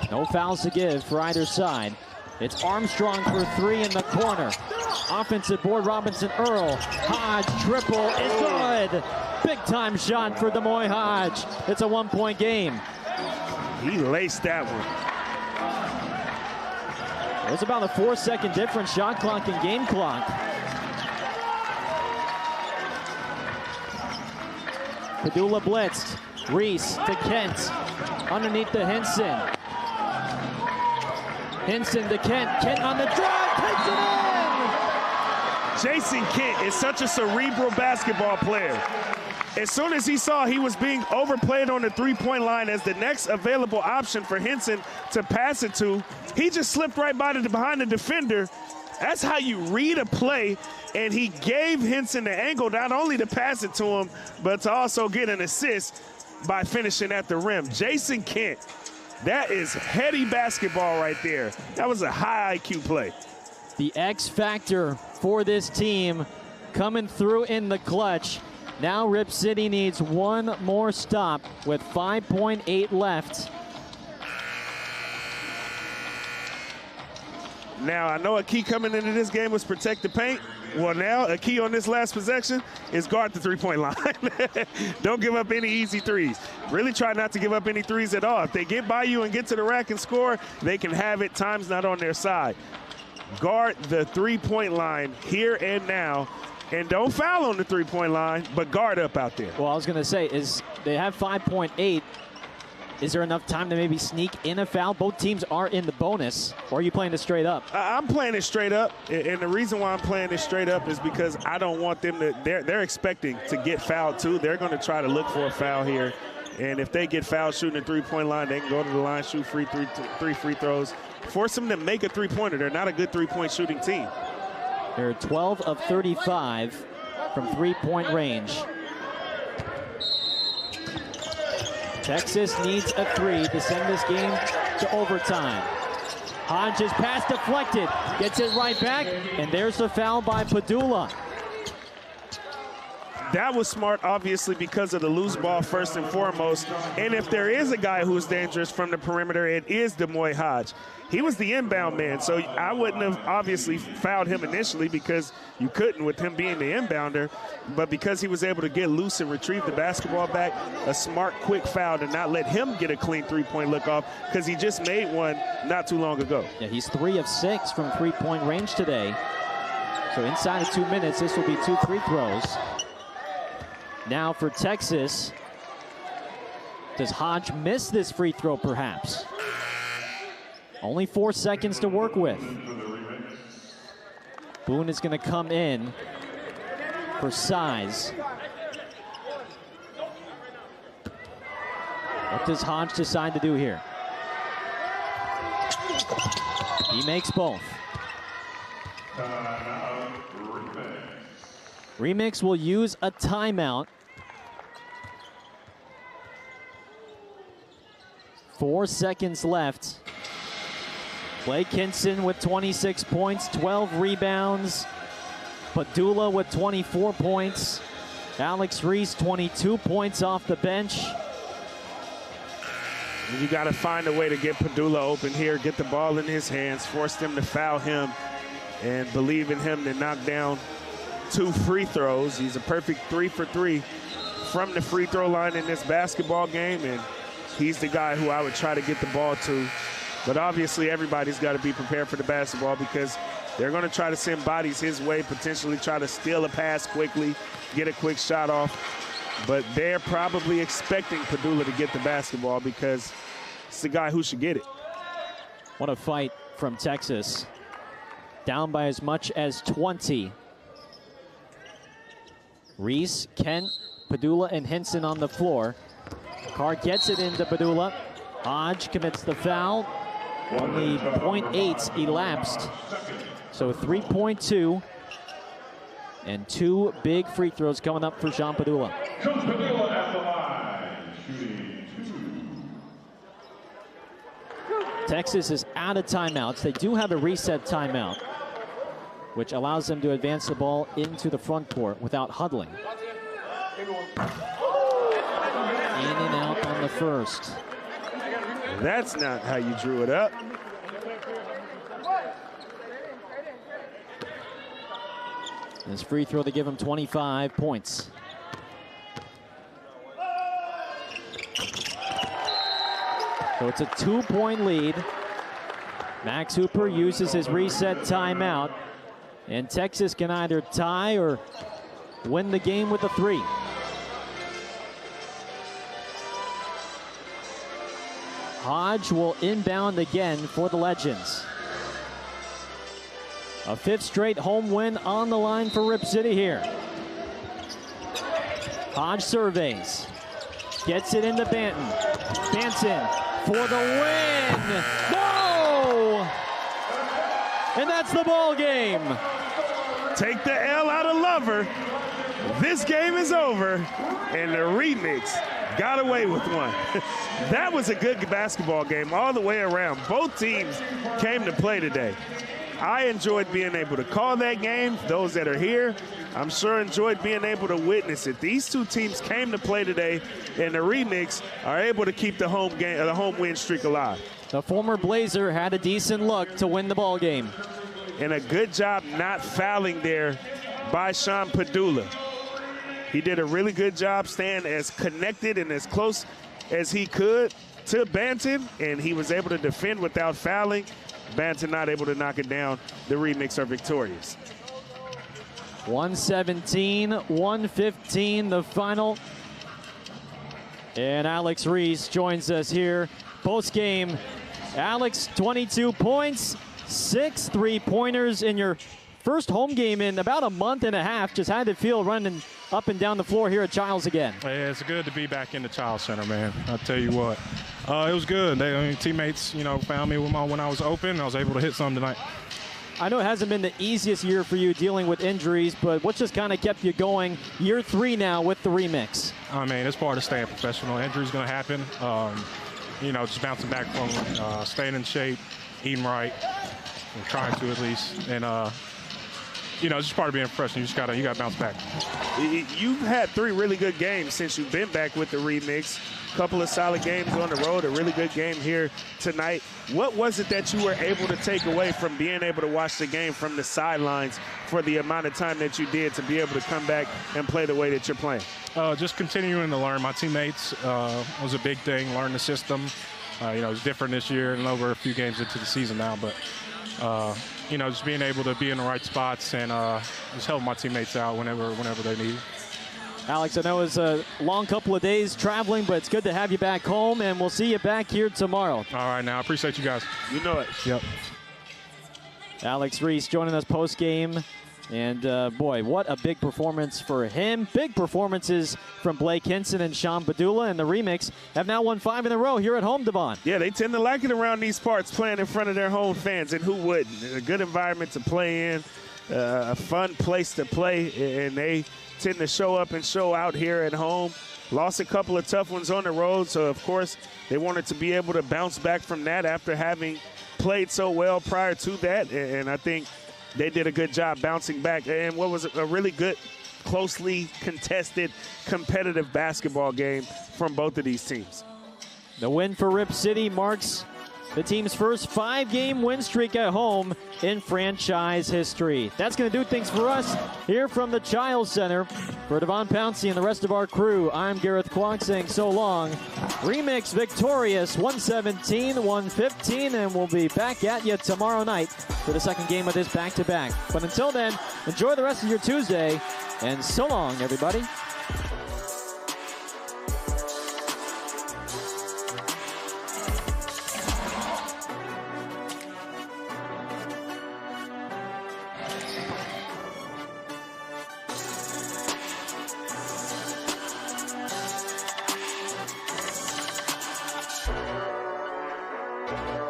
No fouls to give for either side. It's Armstrong for 3 in the corner. Offensive board, Robinson Earl. Hodge triple is good. Big time shot for D'Moy Hodge. It's a 1-point game. He laced that one. It was about a 4-second difference, shot clock and game clock. Padula blitzed. Reese to Kent. Underneath to Hinson. Hinson to Kent. Kent on the drive. Takes it in! Jason Kent is such a cerebral basketball player. As soon as he saw he was being overplayed on the 3-point line as the next available option for Hinson to pass it to, he just slipped right behind the defender. That's how you read a play, and he gave Hinson the angle not only to pass it to him, but to also get an assist by finishing at the rim. Jason Kent, that is heady basketball right there. That was a high IQ play. The X factor for this team coming through in the clutch. Now Rip City needs one more stop with 5.8 left. Now, I know a key coming into this game was protect the paint. Well, now a key on this last possession is guard the 3-point line. Don't give up any easy threes. Really try not to give up any threes at all. If they get by you and get to the rack and score, they can have it. Time's not on their side. guard the three-point line here and now, and don't foul on the three-point line, but guard up out there. Well, I was going to say, is they have 5.8. Is there enough time to maybe sneak in a foul? Both teams are in the bonus, or are you playing it straight up? I'm playing it straight up, and the reason why I'm playing it straight up is because I don't want them to – they're expecting to get fouled too. They're going to try to look for a foul here, and if they get fouled shooting the three-point line, they can go to the line, shoot three free throws, force them to make a three-pointer. They're not a good three-point shooting team. They're 12 of 35 from three-point range. Texas needs a three to send this game to overtime. Hodges' pass deflected, gets it right back, and there's the foul by Pedulla. That was smart, obviously, because of the loose ball first and foremost. And if there is a guy who's dangerous from the perimeter, it is D'Moi Hodge. He was the inbound man, so I wouldn't have obviously fouled him initially because you couldn't with him being the inbounder. But because he was able to get loose and retrieve the basketball back, a smart, quick foul to not let him get a clean three-point look off because he just made one not too long ago. Yeah, he's 3 of 6 from three-point range today. So inside of 2 minutes, this will be 2 free throws. Now for Texas, does Hodge miss this free throw perhaps? Only 4 seconds to work with. Boone is going to come in for size. What does Hodge decide to do here? He makes both. Remix will use a timeout. 4 seconds left. Blake Hinson with 26 points, 12 rebounds. Pedulla with 24 points. Alex Reese, 22 points off the bench. You got to find a way to get Pedulla open here, get the ball in his hands, force them to foul him, and believe in him to knock down 2 free throws. He's a perfect 3 for 3 from the free throw line in this basketball game, and he's the guy who I would try to get the ball to. But obviously everybody's got to be prepared for the basketball because they're going to try to send bodies his way, potentially try to steal a pass quickly, get a quick shot off. But they're probably expecting Pedulla to get the basketball because it's the guy who should get it. What a fight from Texas. Down by as much as 20. Reese, Kent, Pedulla, and Hinson on the floor. Carr gets it into Pedulla. Hodge commits the foul. Only 0.8 elapsed. So 3.2. And 2 big free throws coming up for Jean Pedulla. Pedulla at the line, shooting 2. Texas is out of timeouts. They do have a reset timeout, which allows them to advance the ball into the front court without huddling. In and out on the first. That's not how you drew it up. This free throw to give him 25 points. So it's a 2-point lead. Max Hooper uses his reset timeout, and Texas can either tie or win the game with a 3. Hodge will inbound again for the Legends. A 5th straight home win on the line for Rip City here. Hodge surveys. Gets it into Banton. Banton for the win. No! And that's the ball game. Take the L out of Lover. This game is over, and the Remix got away with one. That was a good basketball game all the way around. Both teams came to play today. I enjoyed being able to call that game. Those that are here, I'm sure enjoyed being able to witness it. These two teams came to play today, and the Remix are able to keep the home win streak alive. The former Blazer had a decent look to win the ball game. And a good job not fouling there by Sean Pedulla. He did a really good job staying as connected and as close as he could to Banton, and he was able to defend without fouling. Banton not able to knock it down. The Remix are victorious. 117-115, the final. And Alex Reese joins us here post-game. Alex, 22 points, 6 3-pointers in your first home game in about a month and a half. Just had to feel running up and down the floor here at Childs again. Yeah, it's good to be back in the Childs Center, man. I'll tell you what. It was good. Teammates, found me when I was open. I was able to hit some tonight. I know it hasn't been the easiest year for you dealing with injuries, but what just kind of kept you going year 3 now with the Remix? I mean, it's part of staying professional. Injuries going to happen. Just bouncing back from staying in shape, eating right, and trying to at least. And, it's just part of being professional. You got to bounce back. You've had 3 really good games since you've been back with the Remix. Couple of solid games on the road, a really good game here tonight. What was it that you were able to take away from being able to watch the game from the sidelines for the amount of time that you did to be able to come back and play the way that you're playing? Just continuing to learn. My teammates was a big thing, learn the system. It's different this year and over a few games into the season now, but just being able to be in the right spots and just help my teammates out whenever they need. Alex, I know it's a long couple of days traveling, but it's good to have you back home, and we'll see you back here tomorrow. All right, now, I appreciate you guys. You know it. Yep. Alex Reese joining us post-game, and boy, what a big performance for him. Big performances from Blake Hinson and Sean Badula, and the Remix have now won 5 in a row here at home, Devon. Yeah, they tend to like it around these parts, playing in front of their home fans, and who wouldn't? A good environment to play in, a fun place to play, and they tend to show up and show out here at home. Lost a couple of tough ones on the road, so of course they wanted to be able to bounce back from that after having played so well prior to that, and I think they did a good job bouncing back. And what was a really good, closely contested, competitive basketball game from both of these teams. The win for Rip City marks the team's first 5-game win streak at home in franchise history. That's going to do things for us here from the Childs Center. For Devon Pouncey and the rest of our crew, I'm Gareth Kwok saying so long. Remix victorious 117-115, and we'll be back at you tomorrow night for the second game of this back-to-back. But until then, enjoy the rest of your Tuesday, and so long, everybody. Thank you.